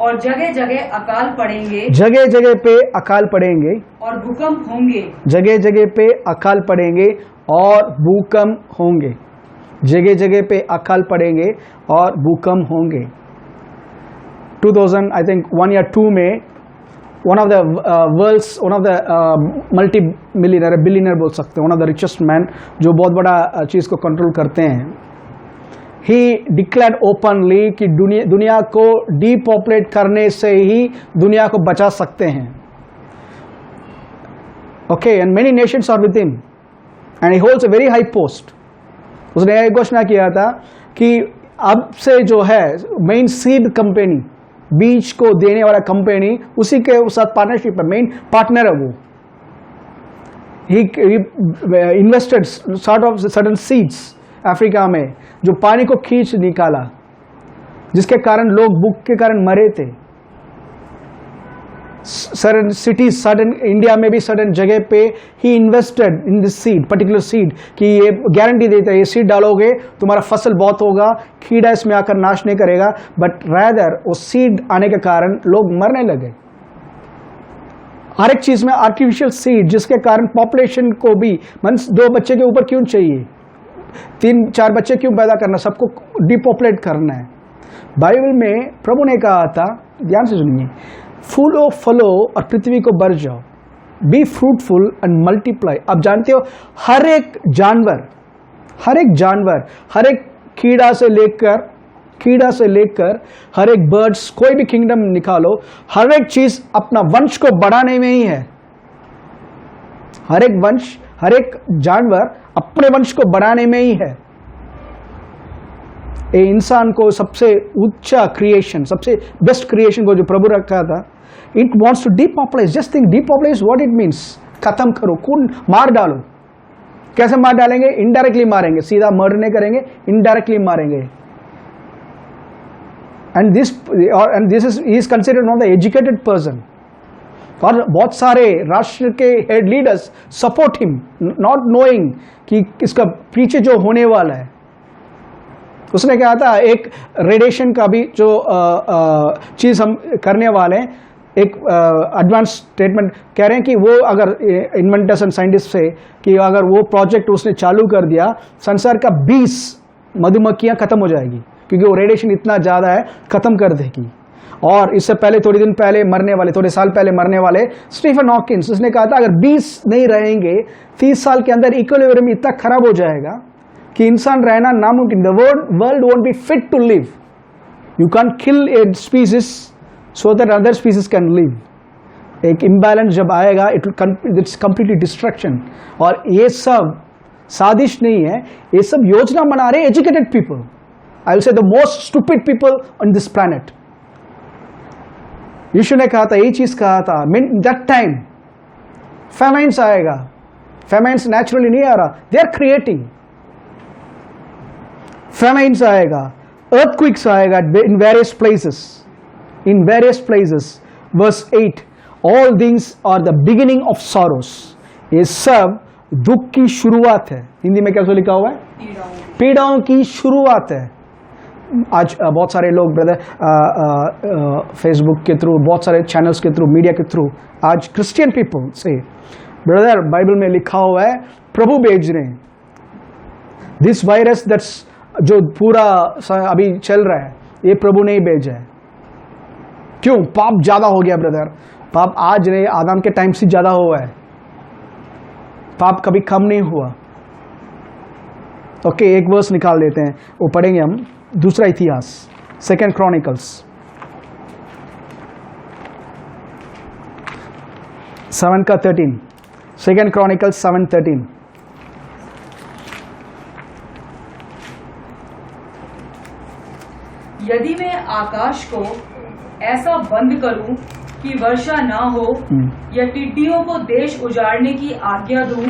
और जगह जगह अकाल पड़ेंगे। जगह जगह पे अकाल पड़ेंगे और भूकंप होंगे। जगह जगह पे अकाल पड़ेंगे और भूकंप होंगे। जगह जगह पे अकाल पड़ेंगे और भूकंप होंगे। 2000 आई थिंक 1 या 2 में one of the multi millionaire billionaire बोल सकते हैं, one of the richest man, जो बहुत बड़ा चीज को कंट्रोल करते हैं, ही डिक्लेयर्ड ओपनली कि दुनिया को डीपॉपुलेट करने से ही दुनिया को बचा सकते हैं। Okay, and many nations are with him and he holds a very high post. उसने यह घोषणा किया था कि अब से जो है मेन सीड कंपनी, बीज को देने वाला कंपनी, उसी के साथ पार्टनरशिप है, मेन पार्टनर है वो। He invested sort of certain seeds Africa में, जो पानी को खींच निकाला, जिसके कारण लोग भूख के कारण मरे थे। सडन सिटीज, सडन इंडिया में भी सडन जगह पे he invested in this seed, particular seed, कि ये गारंटी देता है ये सीड डालोगे तुम्हारा फसल बहुत होगा, कीड़ा इसमें आकर नाश नहीं करेगा। बट रैदर वो सीड आने के कारण लोग मरने लगे। हर एक चीज में आर्टिफिशियल सीड, जिसके कारण पॉपुलेशन को भी, मींस 2 बच्चे के ऊपर क्यों चाहिए, 3-4 बच्चे क्यों पैदा करना, सबको डिपॉपुलेट करना है। बाइबल में प्रभु ने कहा था, ध्यान से सुनिए, फूलो फलो और पृथ्वी को भर जाओ, बी फ्रूटफुल एंड मल्टीप्लाई। आप जानते हो हर एक जानवर, हर एक कीड़ा से लेकर हर एक बर्ड्स, कोई भी किंगडम निकालो, हर एक चीज अपना वंश को बढ़ाने में ही है। हर एक जानवर अपने वंश को बढ़ाने में ही है। ये इंसान को सबसे ऊंचा क्रिएशन, सबसे बेस्ट क्रिएशन को जो प्रभु रखा था, it wants to depopulate. Just think depopulate what it means, खत्म करो, मार डालो। कैसे मार डालेंगे? इनडायरेक्टली मारेंगे, सीधा मर्डर नहीं करेंगे, इनडायरेक्टली मारेंगे। And this is considered not the educated person. और बहुत सारे राष्ट्र के head leaders support him, not knowing कि इसका पीछे जो होने वाला है। उसने कहा था एक रेडिएशन का भी जो चीज हम करने वाले हैं, एक एडवांस स्टेटमेंट कह रहे हैं कि वो अगर इन्वेंटर्स एंड साइंटिस्ट से कि अगर वो प्रोजेक्ट उसने चालू कर दिया, संसार का 20 मधुमक्खियां खत्म हो जाएगी, क्योंकि वो रेडिएशन इतना ज़्यादा है, खत्म कर देगी। और इससे पहले थोड़े साल पहले मरने वाले स्टीफन हॉकिंस, उसने कहा था अगर 20 नहीं रहेंगे 30 साल के अंदर इक्विलिब्रियम इतना खराब हो जाएगा कि इंसान रहना नामुमकिन। The world won't be fit to live. You can kill a species so that other species can live. एक इम्बैलेंस जब आएगा, इट्स कंप्लीटली डिस्ट्रक्शन। और ये सब साजिश नहीं है, ये सब योजना बना रहे educated people. I will say the most stupid people on this planet. Yeshu ने कहा था, यही चीज कहा था, दैट टाइम फेमाइन्स आएगा। फेमाइन्स नेचुरली नहीं आ रहा, दे आर क्रिएटिंग। फेमाइन्स आएगा, earthquakes आएगा in various places. In various places. Verse 8. All these are the beginning of sorrows. ये सब दुख की शुरुआत है. हिंदी में क्या लिखा हुआ है? पीड़ाओं की शुरुआत है. आज बहुत सारे लोग ब्रदर फेसबुक के थ्रू, बहुत सारे चैनल्स के थ्रू, मीडिया के थ्रू, आज क्रिश्चियन पीपल से ब्रदर बाइबल में लिखा हुआ है प्रभु भेज रहे हैं. दिस वायरस दैट्स जो पूरा अभी चल रहा है ये प्रभु ने ही भेजा है. क्यों? पाप ज्यादा हो गया ब्रदर. पाप आज नहीं, आदम के टाइम से ज्यादा हुआ है. पाप कभी कम नहीं हुआ. ओके, एक वर्स निकाल देते हैं, वो पढ़ेंगे हम. दूसरा इतिहास, 2 Chronicles 7:13. 2 Chronicles 7:13. यदि मैं आकाश को ऐसा बंद करूं कि वर्षा ना हो, या टिड्डियों को देश उजाड़ने की आज्ञा दूं,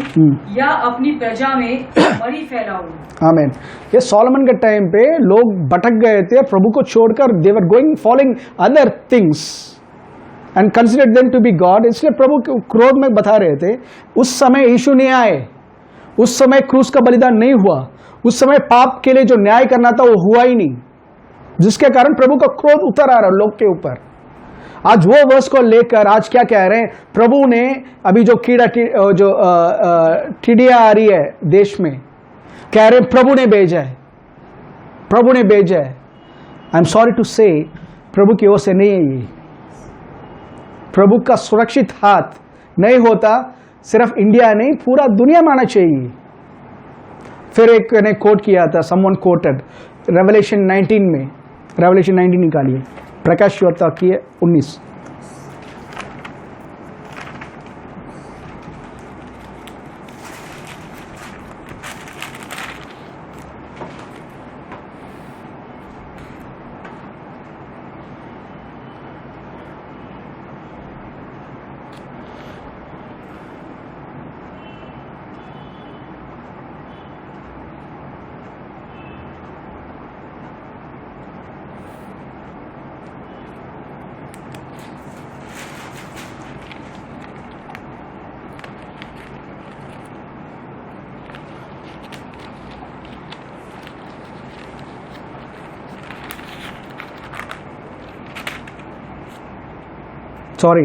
या अपनी प्रजा में मरी फैलाऊं. आमीन. ये सोलोमन के टाइम पे लोग भटक गए थे प्रभु को छोड़कर. They were going following other things and considered them to be God. इसलिए प्रभु के क्रोध में बता रहे थे उस समय यीशु नहीं आए, उस समय क्रूस का बलिदान नहीं हुआ, उस समय पाप के लिए जो न्याय करना था वो हुआ ही नहीं, जिसके कारण प्रभु का क्रोध उतर आ रहा लोग के ऊपर. आज वो वर्स को लेकर आज क्या कह रहे हैं? प्रभु ने अभी जो टिड्डियां आ रही है देश में, कह रहे हैं प्रभु ने भेजा है, प्रभु ने भेजा है. आई एम सॉरी टू से, प्रभु की ओर से नहीं है ये. प्रभु का सुरक्षित हाथ नहीं होता, सिर्फ इंडिया नहीं पूरा दुनिया में आना चाहिए. फिर एक ने कोट किया था, समवन कोटेड रेवलेशन 19 में. रेवलेशन 19 निकालिए, प्रकाश वार्ता की है 19. सॉरी,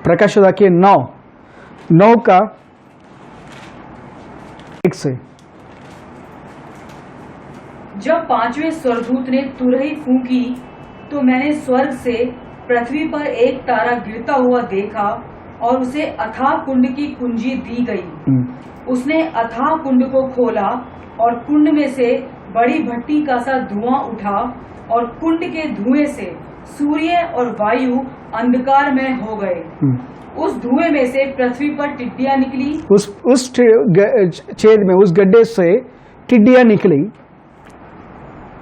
प्रकाश वाक्य 9 का 1 से. जब 5वें स्वर्गदूत ने तुरही फूंकी तो मैंने स्वर्ग से पृथ्वी पर एक तारा गिरता हुआ देखा और उसे अथाह कुंड की कुंजी दी गई. उसने अथाह कुंड को खोला और कुंड में से बड़ी भट्टी का सा धुआं उठा और कुंड के धुएं से सूर्य और वायु अंधकार में हो गए. उस धुएं में से पृथ्वी पर टिड्डियां निकली. उस छेद में, उस गड्ढे से टिड्डियां निकली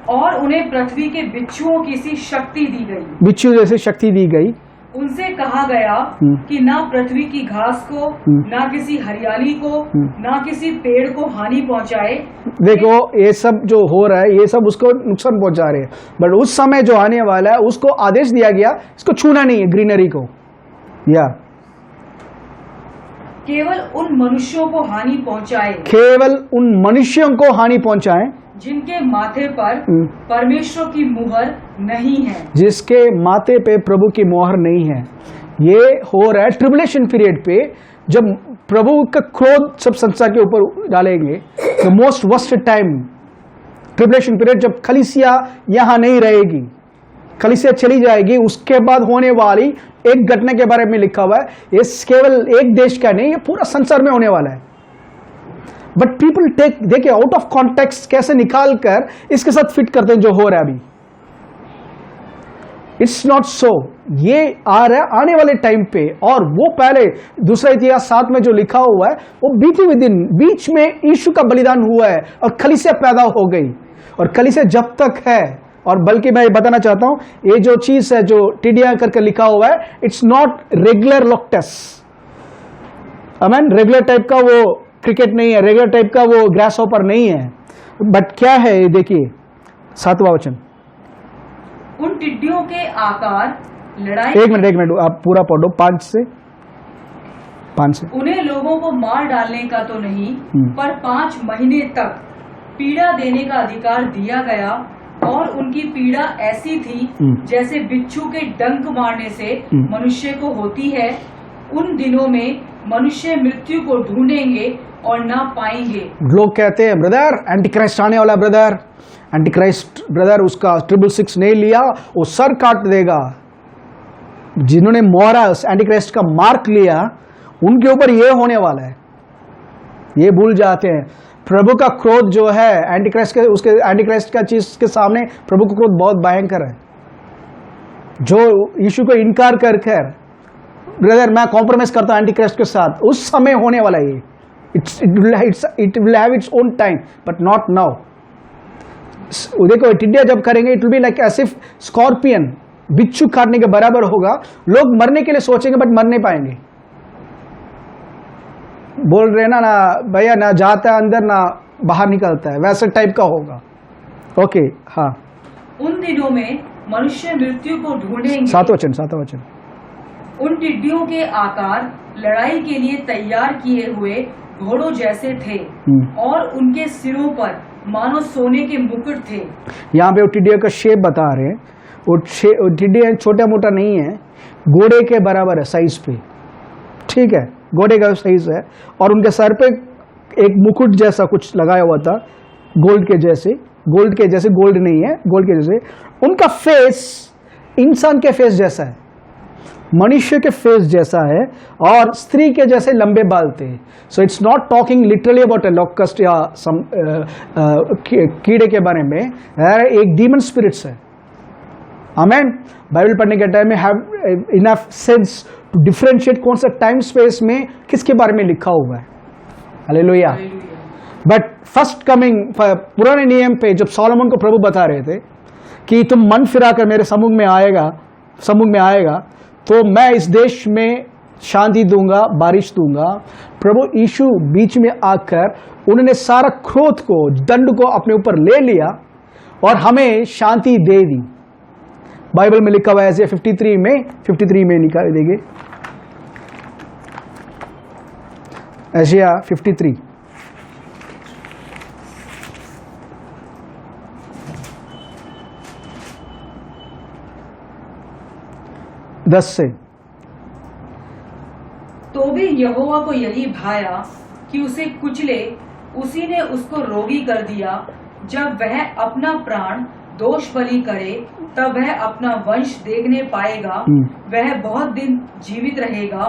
और उन्हें पृथ्वी के बिच्छुओं की सी शक्ति दी गई. बिच्छू जैसे शक्ति दी गई. उनसे कहा गया कि ना पृथ्वी की घास को, ना किसी हरियाली को, ना किसी पेड़ को हानि पहुंचाए. देखो ये सब जो हो रहा है ये सब उसको नुकसान पहुंचा रहे हैं, बट उस समय जो आने वाला है उसको आदेश दिया गया इसको छूना नहीं है, ग्रीनरी को. या केवल उन मनुष्यों को हानि पहुंचाए, केवल उन मनुष्यों को हानि पहुंचाए जिनके माथे पर परमेश्वर की मुहर नहीं है. जिसके माथे पे प्रभु की मुहर नहीं है. ये हो रहा है ट्रिबुलेशन पीरियड पे, जब प्रभु का क्रोध सब संसार के ऊपर डालेंगे. The most worst time tribulation period, जब कलीसिया यहां नहीं रहेगी, कलीसिया चली जाएगी, उसके बाद होने वाली एक घटना के बारे में लिखा हुआ है. ये केवल एक देश का नहीं, ये पूरा संसार में होने वाला है. बट पीपल टेक, देखिए आउट ऑफ कॉन्टेक्स्ट कैसे निकाल कर इसके साथ फिट करते हैं जो हो रहा है अभी. It's not so. ये आ रहा है आने वाले टाइम पे, और वो पहले दूसरा इतिहास 7 में जो लिखा हुआ है वो बीते हुए दिन, बीच में यीशु का बलिदान हुआ है और कलीसिया पैदा हो गई. और कलीसिया जब तक है, और बल्कि मैं ये बताना चाहता हूं ये जो चीज है जो टिड्डियां करके लिखा हुआ है, इट्स नॉट रेगुलर लोक्टस. आमीन. रेगुलर टाइप का वो क्रिकेट नहीं है, रेगुलर टाइप का वो ग्रास हॉपर नहीं है. बट क्या है ये देखिए, 7वां वचन। उन टिड्डियों के आकार लड़ाई, एक मिनट आप पूरा पढ़ो 5 से। उन्हें लोगों को मार डालने का तो नहीं, पर 5 महीने तक पीड़ा देने का अधिकार दिया गया, और उनकी पीड़ा ऐसी थी जैसे बिच्छू के डंक मारने से मनुष्य को होती है। उन दिनों में मनुष्य मृत्यु को ढूंढेंगे और ना पाएंगे। लोग कहते हैं ब्रदर एंटी क्राइस्ट आने वाला, ब्रदर एंटी क्राइस्ट, ब्रदर उसका 666 नहीं लिया वो सर काट देगा। जिन्होंने मोरस एंटी क्राइस्ट का मार्क लिया उनके ऊपर ये होने वाला है। ये भूल जाते हैं प्रभु का क्रोध जो है एंटी क्राइस्ट के, उसके एंटी क्राइस्ट का चीज के सामने प्रभु का क्रोध बहुत भयंकर है। जो यीशु को इनकार कर कर ब्रदर मैं कॉम्प्रोमाइज करता हूं एंटी क्राइस्ट के साथ, उस समय होने वाला ये। It will have its own time but not now. देखो टिड्डिया जब करेंगे it will be like as if scorpion, बिच्छू काटने के बराबर होगा। लोग मरने के लिए सोचेंगे बट मर नहीं पाएंगे। बोल रहे ना भैया, ना जाता है अंदर ना बाहर निकलता है, वैसे टाइप का होगा। ओके हाँ। उन दिनों में मनुष्य मृत्यु को ढूंढेंगे। 7वां वचन। उन टिड्डियों के आकार लड़ाई के लिए तैयार किए हुए घोड़ों जैसे थे, और उनके सिरों पर मानो सोने के मुकुट थे। यहाँ पे वो टिड्डियों का शेप बता रहे हैं। वो टिड्डिया छोटा मोटा नहीं है, घोड़े के बराबर है साइज पे, ठीक है, घोड़े का साइज है। और उनके सर पे एक मुकुट जैसा कुछ लगाया हुआ था, गोल्ड के जैसे, गोल्ड नहीं है, गोल्ड के जैसे। उनका फेस इंसान के फेस जैसा है, मनुष्य के फेस जैसा है, और स्त्री के जैसे लंबे बाल थे। So it's not talking literally about A locust या सम कीड़े के बारे में, एक डीमन स्पिरिट्स है। आमेन। बाइबल पढ़ने के टाइम में have enough sense to differentiate कौन सा टाइम स्पेस में किसके बारे में लिखा हुआ है। हालेलुया। बट फर्स्ट कमिंग, पुराने नियम पे जब सोलोमन को प्रभु बता रहे थे कि तुम मन फिराकर मेरे सम्मुख में आएगा तो मैं इस देश में शांति दूंगा, बारिश दूंगा। प्रभु यीशु बीच में आकर उन्होंने सारा क्रोध को, दंड को अपने ऊपर ले लिया और हमें शांति दे दी। बाइबल में लिखा हुआ है ऐसे 53 में निकाल देंगे, एशिया 53 10 से। तो भी यहोवा को यही भाया कि उसे कुचले, उसी ने उसको रोगी कर दिया। जब वह अपना प्राण दोष बलि करे तब वह अपना वंश देखने पाएगा, वह बहुत दिन जीवित रहेगा,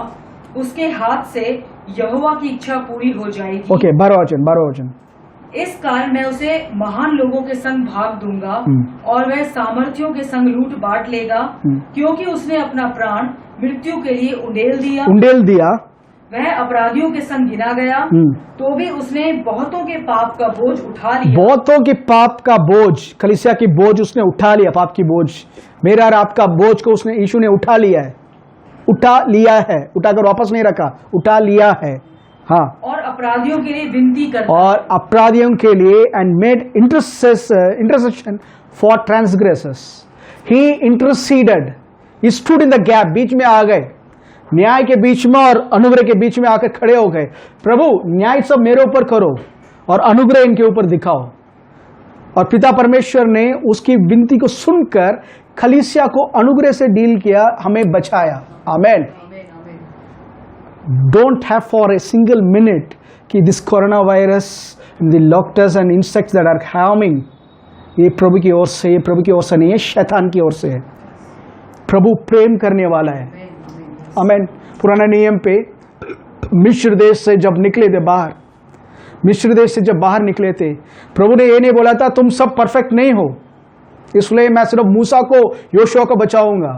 उसके हाथ से यहोवा की इच्छा पूरी हो जाएगी। ओके 12 वचन। इस कारण मैं उसे महान लोगों के संग भाग दूंगा, और वह सामर्थियों के संग लूट बांट लेगा, क्योंकि उसने अपना प्राण मृत्यु के लिए उंडेल दिया। वह अपराधियों के संग गिना गया, तो भी उसने बहुतों के पाप का बोझ उठा लिया। बहुतों के पाप का बोझ, कलीसिया की बोझ उसने उठा लिया। पाप की बोझ, मेरा और आपका बोझ को उसने, यीशु ने उठा लिया है, उठाकर वापस नहीं रखा, उठा लिया है। हाँ। और अपराधियों के लिए विनती करता, and made intercession for transgressors. He interceded, he stood in the gap, बीच में आ गए, न्याय के बीच में और अनुग्रह के बीच में आकर खड़े हो गए। प्रभु न्याय सब मेरे ऊपर करो और अनुग्रह इनके ऊपर दिखाओ। और पिता परमेश्वर ने उसकी विनती को सुनकर कलीसिया को अनुग्रह से डील किया, हमें बचाया। आमेन। Don't have for a single minute कि this corona virus, the locusts and insects that are harming, ये प्रभु की ओर से, ये प्रभु की ओर से नहीं है, शैतान की ओर से है। प्रभु प्रेम करने वाला है। आमेन। पुराना नियम पे मिस्र देश से जब निकले थे बाहर, प्रभु ने ये नहीं बोला था तुम सब परफेक्ट नहीं हो, इसलिए मैं सिर्फ मूसा को, योशुआ को बचाऊंगा।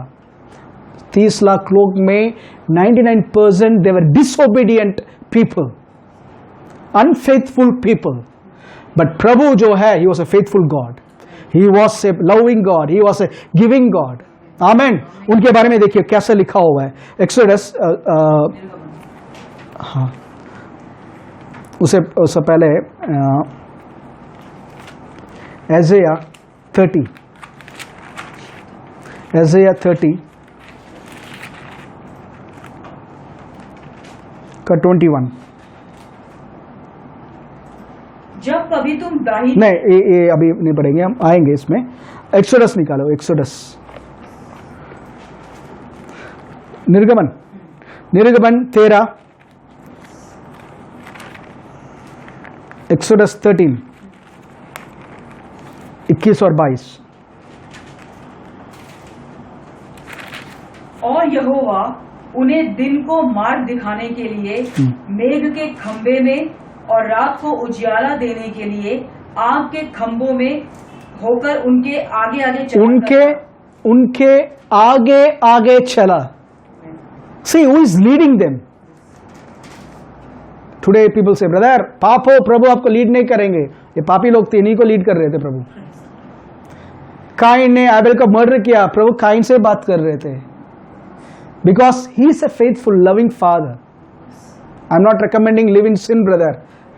30 लाख लोग में 99% they were disobedient people, unfaithful people. But प्रभु जो है, he was a faithful God, he was a loving God, he was a giving God. आमेन। उनके बारे में देखिए कैसे लिखा हुआ है। एक्सोडस, हाँ, उससे पहले एजेया 30, Isaiah 30 का 21। जब कभी तुम दाहिनी नहीं, ये अभी नहीं पढ़ेंगे, हम आएंगे इसमें। एक्सोडस निकालो, एक्सोडस, निर्गमन 13, एक्सोडस 13, 21 और 22। और यहोवा उन्हें दिन को मार्ग दिखाने के लिए मेघ के खंभे में और रात को उजियाला देने के लिए आग के खंभों में होकर उनके आगे आगे चला उनके आगे आगे चला। See who is leading them? Today people say, brother, पाप हो, प्रभु आपको लीड नहीं करेंगे। ये पापी लोग थे, इन्हीं को लीड कर रहे थे प्रभु। काइन ने एबेल का मर्डर किया, प्रभु काइन से बात कर रहे थे। Because he is a faithful, loving father. I'm not recommending live in sin, brother.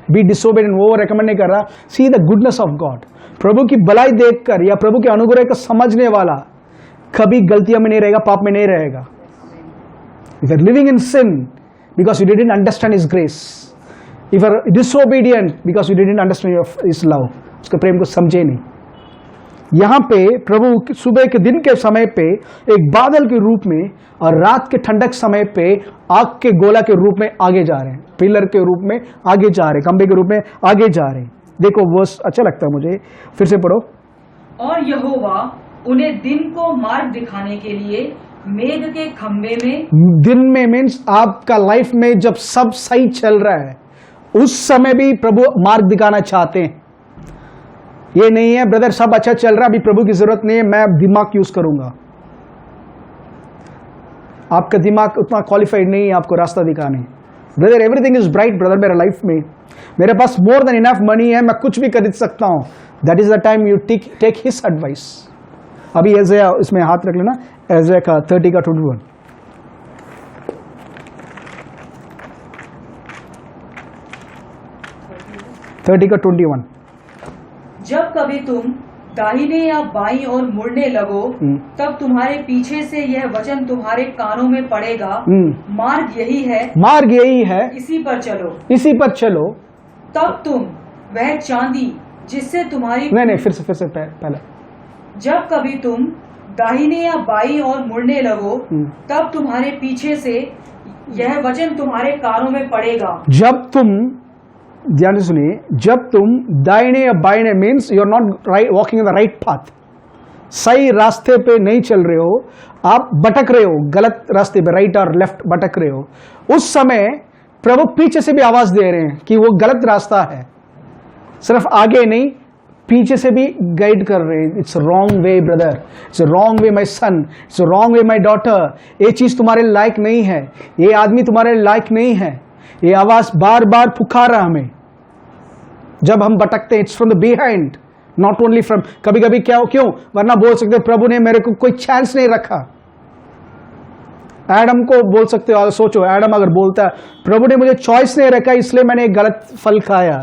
Be disobedient, वो recommend नहीं कर रहा। See the goodness of God. प्रभु की भलाई देखकर या प्रभु के अनुग्रह को समझने वाला कभी गलतियों में नहीं रहेगा, पाप में नहीं रहेगा। If you are living in sin because you didn't understand His grace, if you are disobedient because you didn't understand His love, उसके प्रेम को समझे नहीं। यहाँ पे प्रभु सुबह के दिन के समय पे एक बादल के रूप में और रात के ठंडक समय पे आग के गोला के रूप में आगे जा रहे हैं, पिलर के रूप में आगे जा रहे हैं, खंबे के रूप में आगे जा रहे हैं। देखो वर्स अच्छा लगता है मुझे, फिर से पढ़ो। और यहोवा उन्हें दिन को मार्ग दिखाने के लिए मेघ के खंभे में, दिन में मीन्स आपका लाइफ में जब सब सही चल रहा है उस समय भी प्रभु मार्ग दिखाना चाहते हैं। ये नहीं है ब्रदर सब अच्छा चल रहा है, अभी प्रभु की जरूरत नहीं है, मैं दिमाग यूज करूंगा। आपका दिमाग उतना क्वालिफाइड नहीं है आपको रास्ता दिखाने। Brother everything is bright brother, मेरा लाइफ में मेरे पास मोर देन इनफ मनी है, मैं कुछ भी खरीद सकता हूं। That is the time you take his advice. अभी एज़ाया इसमें हाथ रख लेना, एज़ाया का 30 का 21। जब कभी तुम दाहिने या बाईं ओर मुड़ने लगो तब तुम्हारे पीछे से यह वचन तुम्हारे कानों में पड़ेगा, मार्ग यही है, मार्ग यही है, इसी पर चलो, इसी पर चलो। तब तुम वह चांदी जिससे तुम्हारी नहीं फिर से पहले। जब कभी तुम दाहिने या बाईं ओर मुड़ने लगो तब तुम्हारे पीछे से यह वचन तुम्हारे कानों में पड़ेगा। जब तुम, ध्यान से सुनिए, जब तुम दाहिने या बाईं means you are not right walking in the right path, सही रास्ते पे नहीं चल रहे हो, आप भटक रहे हो गलत रास्ते पे, राइट और लेफ्ट भटक रहे हो, उस समय प्रभु पीछे से भी आवाज दे रहे हैं कि वो गलत रास्ता है। सिर्फ आगे नहीं पीछे से भी गाइड कर रहे हैं। It's wrong way brother, it's wrong way my son, it's wrong way my daughter, ये चीज तुम्हारे लायक नहीं है, ये आदमी तुम्हारे लायक नहीं है। ये आवाज बार बार पुकारा हमें जब हम भटकते हैं। It's from the behind, not only from, कभी कभी क्यों वरना बोल सकते प्रभु ने मेरे को कोई चांस नहीं रखा। एडम को बोल सकते हो, सोचो एडम अगर बोलता है प्रभु ने मुझे चॉइस नहीं रखा इसलिए मैंने एक गलत फल खाया।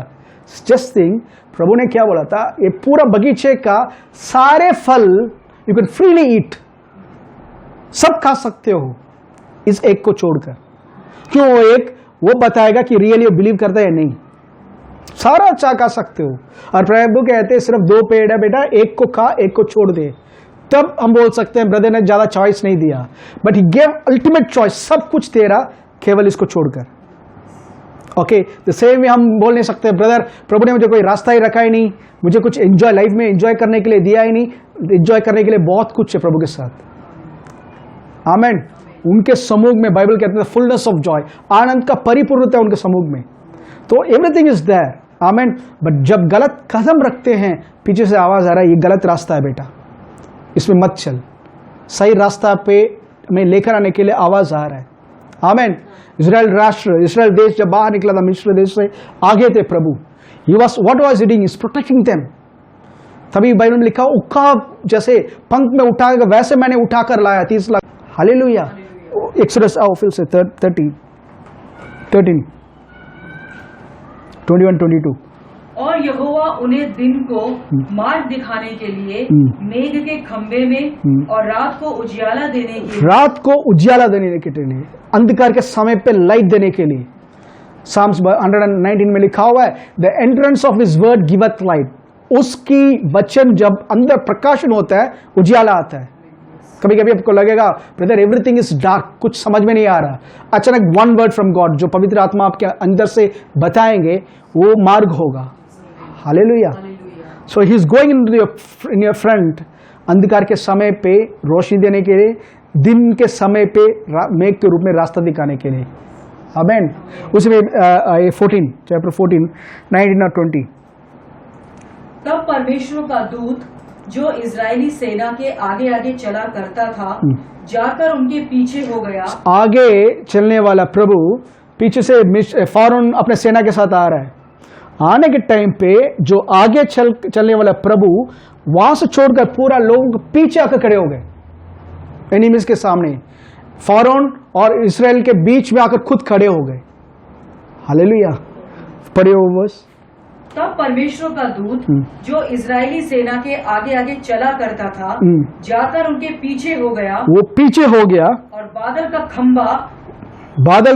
जस्ट थिंक प्रभु ने क्या बोला था, ये पूरा बगीचे का सारे फल यू कैन फ्रीली ईट, सब खा सकते हो इस एक को छोड़कर। क्यों? वो एक वो बताएगा कि रियली बिलीव करता है या नहीं। सारा अच्छा खा सकते हो। और प्रभु कहते हैं सिर्फ 2 पेड़ है बेटा, एक को खा एक को छोड़ दे। तब हम बोल सकते हैं ब्रदर ने ज्यादा चॉइस नहीं दिया, but he gave ultimate choice, सब कुछ तेरा केवल इसको छोड़कर। ओके, द सेम वे हम बोल नहीं सकते ब्रदर प्रभु ने मुझे कोई रास्ता ही रखा ही नहीं, मुझे कुछ एंजॉय लाइफ में एंजॉय करने के लिए दिया ही नहीं। एंजॉय करने के लिए बहुत कुछ है प्रभु के साथ। आमेन। उनके समूह में बाइबल कहते हैं फुलनेस ऑफ जॉय, आनंद का परिपूर्णता है उनके समूह में, तो everything is there. Amen. But जब गलत कदम रखते हैं पीछे से आवाज आ रहा है ये गलत रास्ता है बेटा, इसमें मत चल, सही रास्ता पे हमें लेकर आने के लिए आवाज आ रहा है। आमेन। इजराइल राष्ट्र, इजराइल देश जब बाहर निकला था मिस्र देश से, आगे थे प्रभु। He was what was he doing, is protecting them. तभी बाइबल में लिखा उकाब जैसे पंख में उठा, वैसे मैंने उठाकर लाया 30 लाख। हालेलुया। एक्सोडस आओ फिर से 13, 21, 22। और यहोवा उन्हें दिन को मार्ग दिखाने के लिए मेघ के खंभे में और रात को उजियाला देने के लिए अंधकार के समय पे लाइट देने के लिए। Psalms 119 में लिखा हुआ है, the entrance of his word giveth light. उसकी वचन जब अंदर प्रकाशन होता है, उजियाला आता है। कभी कभी आपको लगेगा ब्रदर एवरीथिंग इज डार्क, कुछ समझ में नहीं आ रहा, अचानक वन वर्ड फ्रॉम गॉड जो पवित्र आत्मा आपके अंदर से बताएंगे वो मार्ग होगा। Hallelujah. So he is going in your front, अंधकार के समय पे रोशनी देने के लिए, दिन के समय पे मेघ के रूप में रास्ता दिखाने के लिए। आमेन। उसमें 14 चैप्टर 14 19 और 20। तब परमेश्वर का दूत जो इजरायली सेना के आगे आगे चला करता था जाकर उनके पीछे हो गया। आगे चलने वाला प्रभु पीछे से फौरन अपने सेना के साथ आ रहा है। आने के टाइम पे जो आगे चलने वाला प्रभु वहां से छोड़कर पूरा लोगों के पीछे आकर खड़े हो गए, एनिमीज के सामने। फौरन और इस्राएल के बीच में आकर खुद खड़े हो गए। हालेलुया। पढ़िए वो वर्स। तब परमेश्वर का दूत जो इजरायली सेना के आगे आगे चला करता था जाकर उनके पीछे हो गया। वो पीछे हो गया और बादल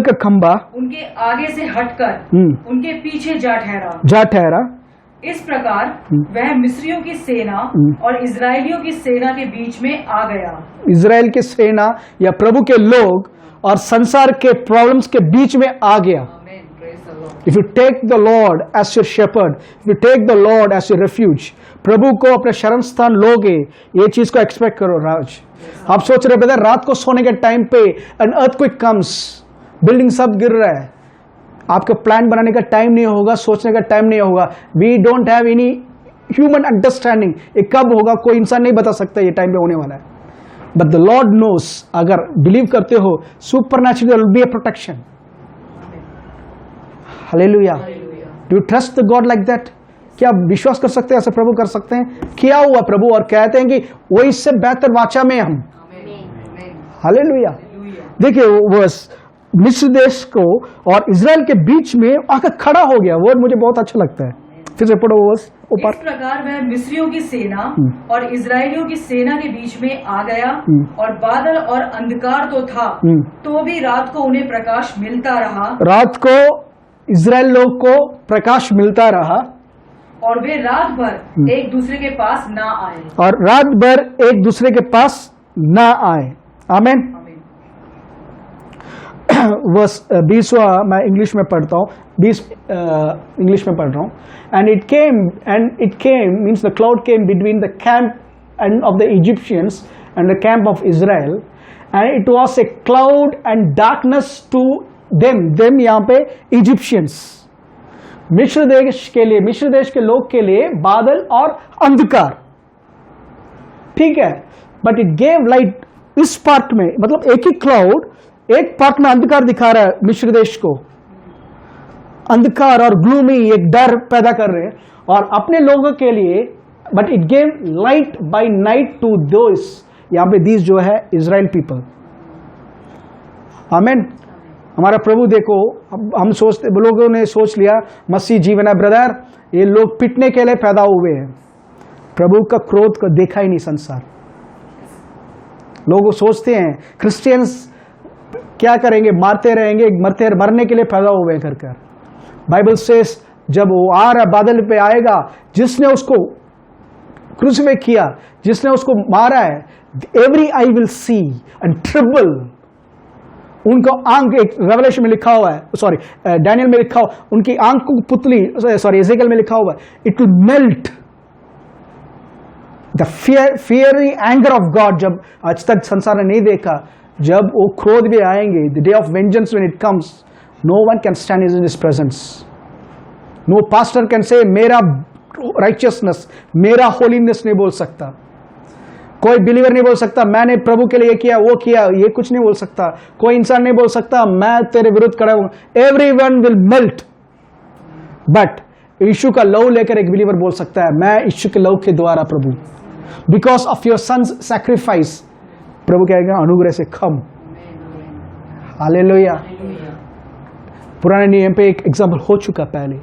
का खंबा उनके आगे से हटकर उनके पीछे जा ठहरा। इस प्रकार वह मिस्रियों की सेना और इजरायलियों की सेना के बीच में आ गया। इजराइल की सेना या प्रभु के लोग और संसार के प्रॉब्लम्स के बीच में आ गया। If you take the Lord as your shepherd, if you take the Lord as your refuge, प्रभु को अपने शरण स्थान लोगे, ये चीज को एक्सपेक्ट करो। राज आप सोच रहे ब्रदर रात को सोने के टाइम पे an earthquake comes, बिल्डिंग सब गिर रहा है, आपका प्लान बनाने का टाइम नहीं होगा, सोचने का टाइम नहीं होगा। We don't have any human understanding, ये कब होगा कोई इंसान नहीं बता सकता ये टाइम पे होने वाला है। But the Lord knows, अगर बिलीव करते हो supernatural there will be a protection. Hallelujah. Do you trust the God like that? क्या आप विश्वास कर सकते हैं ऐसे प्रभु कर सकते हैं? किया हुआ प्रभु और कहते हैं कि वो इससे बेहतर वाचा में हम। हालेलुया। देखिए वो मिस्र देश को और इजराइल के बीच में आकर खड़ा हो गया। वो मुझे बहुत अच्छा लगता है। फिर से पढ़ो वो ऊपर। इस प्रकार वह मिस्रियों की सेना और इजरायलियों की सेना के बीच में आ गया और बादल और अंधकार तो था तो भी रात को उन्हें प्रकाश मिलता रहा। रात को इजराइल लोग को प्रकाश मिलता रहा और वे रात भर एक दूसरे के पास ना आए। और रात भर एक दूसरे के पास ना आए। आमीन। वर्स 20वां मैं इंग्लिश में पढ़ता हूँ, 20 इंग्लिश में पढ़ रहा हूँ। And it came means the cloud came between the camp and of the Egyptians and the camp of Israel and it was a cloud and darkness to them यहाँ पे इजिप्शियंस। मिस्र देश के लोग के लिए बादल और अंधकार, ठीक है, बट इट गेव लाइट। इस पार्ट में मतलब एक ही क्लाउड एक पार्ट में अंधकार दिखा रहा है मिस्र देश को, अंधकार और ग्लूमी एक डर पैदा कर रहे हैं और अपने लोगों के लिए, but it gave light by night to those, यहाँ पे दीज जो है इजराइल पीपल। आमीन। हमारा प्रभु देखो, हम सोचते लोगों ने सोच लिया मसीह जीवन है ब्रदर, ये लोग पिटने के लिए पैदा हुए हैं। प्रभु का क्रोध को देखा ही नहीं संसार। लोग सोचते हैं क्रिश्चियंस क्या करेंगे, मारते रहेंगे, मरने के लिए पैदा हुए कर कर। बाइबल से जब वो आ रहा बादल पे आएगा, जिसने उसको क्रूसिफाई किया, जिसने उसको मारा है, every eye will see and tremble. उनका आंख, एक रेवलेशन में लिखा हुआ है, सॉरी डैनियल में लिखा हुआ, उनकी आंख को पुतली, सॉरी एजेकियल में लिखा हुआ है, it will melt. The fiery anger of God जब आज तक संसार ने नहीं देखा, जब वो क्रोध भी आएंगे, the day of vengeance when it comes, no one can stand in his presence. No pastor can say मेरा राइचियसनेस, मेरा होलीनेस नहीं बोल सकता। कोई बिलीवर नहीं बोल सकता मैंने प्रभु के लिए किया, वो किया, ये कुछ नहीं बोल सकता। कोई इंसान नहीं बोल सकता मैं तेरे विरुद्ध खड़ा हूं। एवरीवन विल मेल्ट, बट यीशु का लव लेकर एक बिलीवर बोल सकता है मैं यीशु के लव के द्वारा प्रभु, because of your son's sacrifice, प्रभु कहेगा अनुग्रह से खम। हालेलुया। पुराने नियम पे एक एग्जाम्पल हो चुका पहले।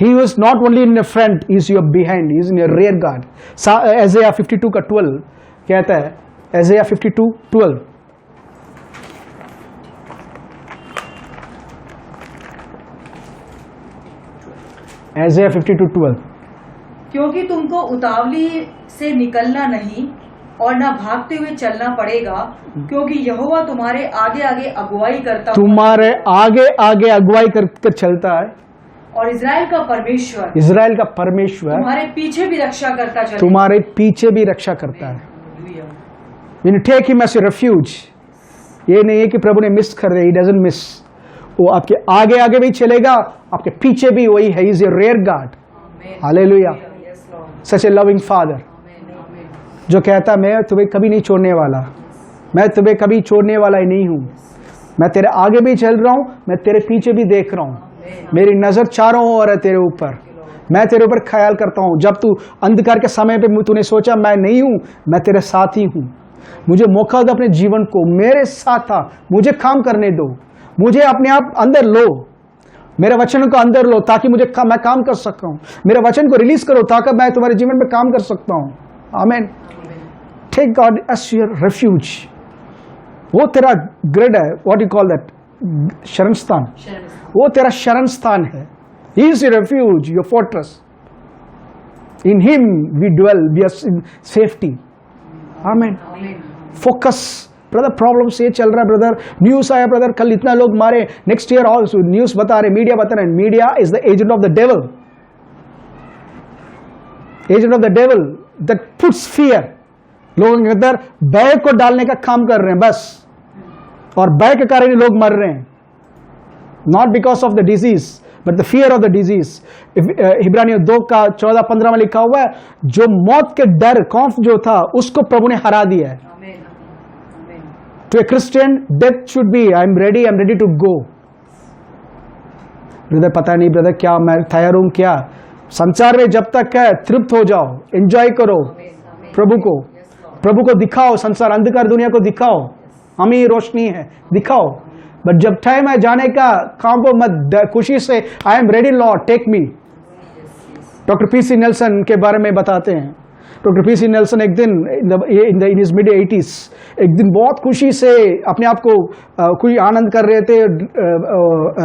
He was not only in your front, he is your behind, he is in your rear guard. Isaiah 52 का 12 कहता है, Isaiah 52:12. Isaiah 52:12. क्योंकि तुमको उतावली से निकलना नहीं और न भागते हुए चलना पड़ेगा, क्योंकि यहोवा तुम्हारे आगे आगे अगुवाई करता तुम्हारे आगे आगे अगुवाई कर चलता है, और इज़राइल का परमेश्वर इज़राइल का परमेश्वर तुम्हारे पीछे भी रक्षा करता चले। तुम्हारे पीछे भी रक्षा करता है। When you take him as your refuge, ये नहीं है कि प्रभु ने मिस कर दिया, he doesn't miss. वो आपके आगे आगे भी चलेगा, आपके पीछे भी वही है, he is your rear guard. Hallelujah. Such a loving father. जो कहता मैं तुम्हें कभी नहीं छोड़ने वाला, मैं तुम्हें कभी छोड़ने वाला ही नहीं हूं, मैं तेरे आगे भी चल रहा हूं, मैं तेरे पीछे भी देख रहा हूं, मेरी नजर चारों ओर है तेरे ऊपर, मैं तेरे ऊपर ख्याल करता हूं। जब तू अंधकार के समय पे तूने सोचा मैं नहीं हूं, मैं तेरे साथ ही हूं। मुझे मौका दो अपने जीवन को, मेरे साथ था, मुझे काम करने दो, मुझे अपने आप अंदर लो, मेरे वचन को अंदर लो ताकि मैं काम कर सकता हूं। मेरे वचन को रिलीज करो ताकि मैं तुम्हारे जीवन में काम कर सकता हूं। Amen. Take God as your refuge. वो तेरा ग्रेड है, व्हाट यू कॉल दैट, शरण स्थान, वो तेरा शरण स्थान है। He is your refuge, your fortress. In him we dwell, we are in safety. Amen. Focus. Brother problem से चल रहा है ब्रदर, न्यूज आया ब्रदर, कल इतना लोग मारे, नेक्स्ट ईयर ऑल्सो न्यूज बता रहे, मीडिया बता रहे, media is the agent of the devil, agent of the devil that puts fear. लोगों के अंदर भय को डालने का काम कर रहे हैं बस, और भय के कारण ही लोग मर रहे हैं, not because of the disease but the fear of the disease. इब्रानियों 2 का 14-15 में लिखा हुआ है, जो मौत के डर, खौफ जो था, उसको प्रभु ने हरा दिया है। To a Christian, death should be, I'm ready to go. Brother पता नहीं ब्रदर क्या मैं तैयार हूं, क्या संसार में जब तक है तृप्त हो जाओ, एंजॉय करो, प्रभु को दिखाओ, संसार अंधकार दुनिया को दिखाओ, हम ही रोशनी है, दिखाओ। बट जब टाइम है जाने का, काम को मत, खुशी से I am ready Lord take me. Doctor PC Nelson के बारे में बताते हैं, डॉक्टर पीसी नेल्सन एक दिन इन हिज मिड 80s एक दिन बहुत खुशी से अपने आप को कोई आनंद कर रहे थे,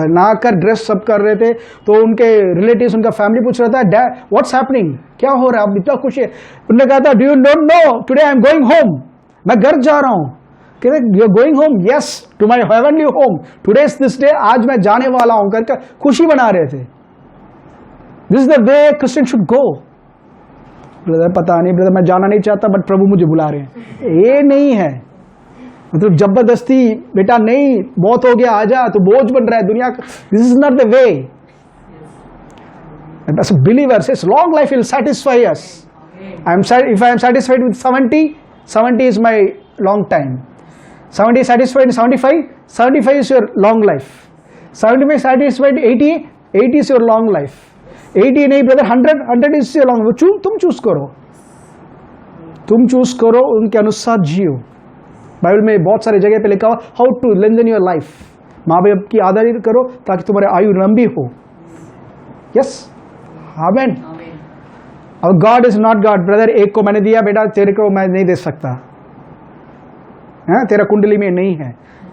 नहाकर ड्रेस सब कर रहे थे, तो उनके रिलेटिव्स, उनका फैमिली पूछ रहा था, व्हाट्स हैपनिंग, क्या हो रहा है, आप इतना खुश है? उन्होंने कहा था, do you don't know today I am going home, मैं घर जा रहा हूँ। कहते you are going home? Yes, to my heavenly home, today is this day, आज मैं जाने वाला हूं करके खुशी बना रहे थे। This is the way Christian should go. Brother पता नहीं ब्रदर, मैं जाना नहीं चाहता बट प्रभु मुझे बुला रहे हैं, ये नहीं है। मतलब जबरदस्ती बेटा नहीं, बहुत हो गया आजा, तो बोझ बन रहा है दुनिया का। This is not the way. As a believer says, long life will satisfy us. If I am satisfied with 70 is my long time. 70 satisfied, 75 is your long life. 75 satisfied, 80 is your long life. 80 नहीं brother, 100 is your long life. तुम choose करो, उनके अनुसार जियो। Bible में बहुत सारी जगह पे लिखा हुआ, how to lengthen your life. माँ बाप की आदर करो ताकि तुम्हारे आयु लंबी हो। यस, आमीन। और God is not God brother, एक को मैंने दिया बेटा, तेरे को मैं नहीं दे सकता है, तेरा कुंडली में नहीं है,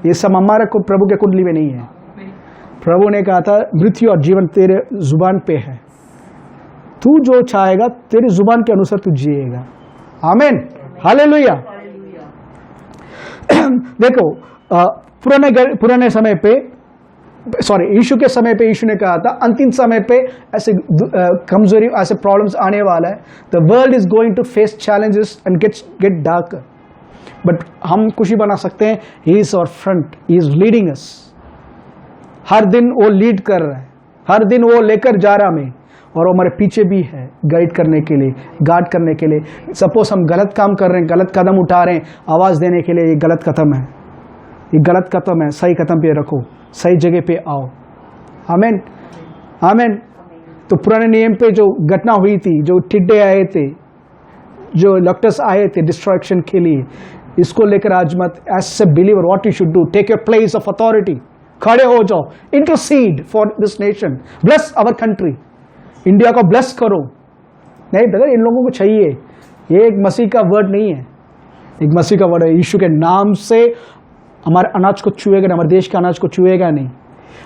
ये सब हमारे को प्रभु के कुंडली में नहीं है। प्रभु ने कहा था, मृत्यु और जीवन तेरे जुबान पे है, तू जो चाहेगा तेरी जुबान के अनुसार तू जिएगा। आमीन, हालेलुया। देखो पुराने समय पे, सॉरी यीशु के समय पे यीशु ने कहा था, अंतिम समय पे ऐसे कमजोरी, ऐसे प्रॉब्लम्स आने वाला है। The world is going to face challenges and get darker, but हम खुशी बना सकते हैं, he is our front, he is leading us. हर दिन वो लीड कर रहा है, हर दिन वो लेकर जा रहा हमें, और वो हमारे पीछे भी है गाइड करने के लिए, गार्ड करने के लिए। सपोज हम गलत काम कर रहे हैं, गलत कदम उठा रहे हैं, आवाज़ देने के लिए, ये गलत कदम है, ये गलत कदम है, सही कदम पे रखो, सही जगह पे आओ। आमीन, आमीन। तो पुराने नियम पे जो घटना हुई थी, जो टिड्डे आए थे, जो लॉक्टस आए थे डिस्ट्रक्शन के लिए, इसको लेकर आज मत, as a believer what you should do, take your place of authority, खड़े हो जाओ, intercede for this nation, bless our country, India को ब्लेस करो। नहीं ब्रदर, इन लोगों को चाहिए, ये एक मसीह का वर्ड नहीं है, एक मसीह का वर्ड है। यीशु के नाम से हमारे अनाज को छुएगा नहीं, हमारे देश के अनाज को छुएगा नहीं।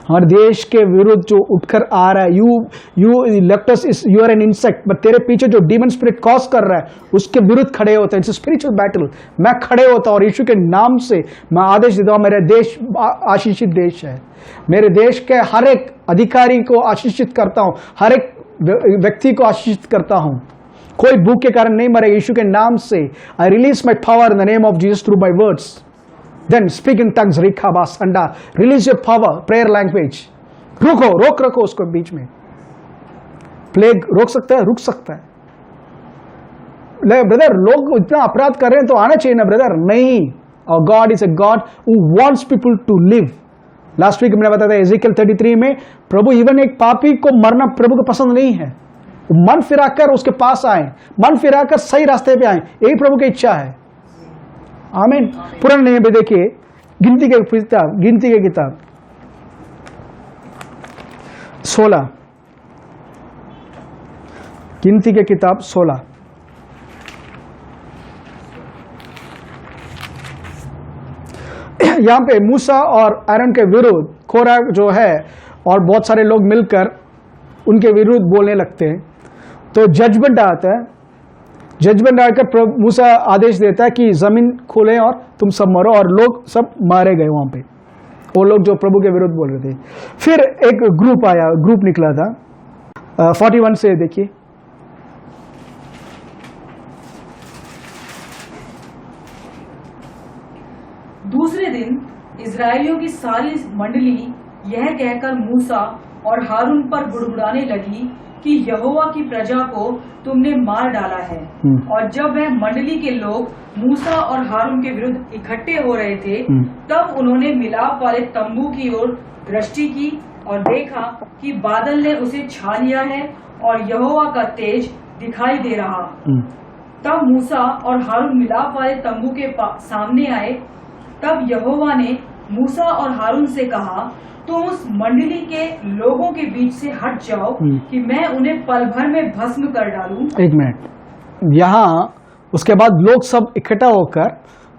हमारे देश के विरुद्ध जो उठकर आ रहा है, you left us is you are an insect, but तेरे पीछे जो डीमन स्पिरिट कॉज कर रहा है उसके विरुद्ध खड़े होते हैं। It's spiritual battle. मैं खड़े होता हूं और यीशु के नाम से मैं आदेश देता हूं, मेरा देश आशीषित देश है। मेरे देश के हर एक अधिकारी को आशीषित करता हूं, हर एक व्यक्ति को आशीषित करता हूं। कोई भूख के कारण नहीं मरेगा यीशु के नाम से। I release my power in the name of Jesus through my words. Then speak in tongues, Rikha Basanda. Release your power, prayer language. रोक रखो उसको बीच में। प्लेग रोक सकता है, रुक सकता है। ब्रदर, लोग इतना अपराध कर रहे हैं तो आना चाहिए ना ब्रदर। नहीं, और God is a God who wants people to live. Last week मैंने बताया था एजेकियल 33 में, प्रभु इवन एक पापी को मरना प्रभु को पसंद नहीं है। मन फिराकर उसके पास आए, मन फिराकर सही रास्ते पे आए, यही प्रभु की इच्छा है। आमीन। पुराने नियम में देखिए, गिनती के किताब 16, गिनती के किताब 16। यहां पे मूसा और आयरन के विरुद्ध कोरा जो है और बहुत सारे लोग मिलकर उनके विरुद्ध बोलने लगते हैं, तो जजमेंट आता है। जजमेंट आकर मूसा आदेश देता है कि जमीन खोले और तुम सब मरो, और लोग सब मारे गए वहां पे, वो लोग जो प्रभु के विरुद्ध बोल रहे थे। फिर एक ग्रुप निकला था 41 से देखिए। दूसरे दिन इजरायलियों की सारी मंडली यह कहकर मूसा और हारून पर गुड़गुड़ाने लगी कि यहोवा की प्रजा को तुमने मार डाला है। और जब वह मंडली के लोग मूसा और हारून के विरुद्ध इकट्ठे हो रहे थे, तब उन्होंने मिलाप वाले तंबू की ओर दृष्टि की और देखा कि बादल ने उसे छा लिया है और यहोवा का तेज दिखाई दे रहा। तब मूसा और हारून मिलाप वाले तंबू के सामने आए। तब यहोवा ने मूसा और हारून से कहा, तुम उस मंडली के लोगों के बीच से हट जाओ कि मैं उन्हें पल भर में भस्म कर डालूं। एक मिनट, यहाँ उसके बाद लोग सब इकट्ठा होकर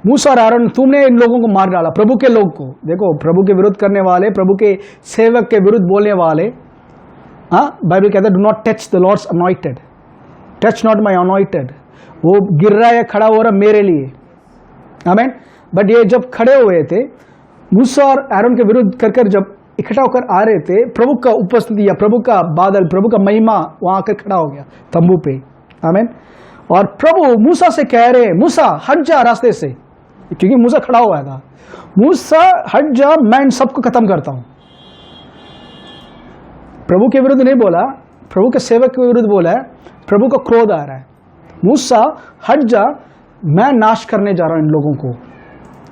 मूसा और हारून, तुमने इन लोगों को मार डाला, प्रभु के लोग को। देखो, प्रभु के विरुद्ध करने वाले, प्रभु के सेवक के विरुद्ध बोलने वाले। हाँ, बाइबल कहता है do not touch the Lord's anointed, touch not my anointed. वो गिर रहा है, खड़ा हो रहा मेरे लिए। आमीन। बट ये जब खड़े हुए थे मूसा और आरोन के विरुद्ध कर जब इकट्ठा होकर आ रहे थे, प्रभु का उपस्थिति या प्रभु का बादल, प्रभु का महिमा वहां आकर खड़ा हो गया तंबू पे। आमीन। और प्रभु मूसा से कह रहे, मूसा हट जा रास्ते से, क्योंकि मूसा खड़ा हुआ था। मूसा हट जा, मैं इन सबको खत्म करता हूं। प्रभु के विरुद्ध नहीं बोला, प्रभु के सेवक के विरुद्ध बोला है। प्रभु को क्रोध आ रहा है, मूसा हट जा, मैं नाश करने जा रहा हूं इन लोगों को।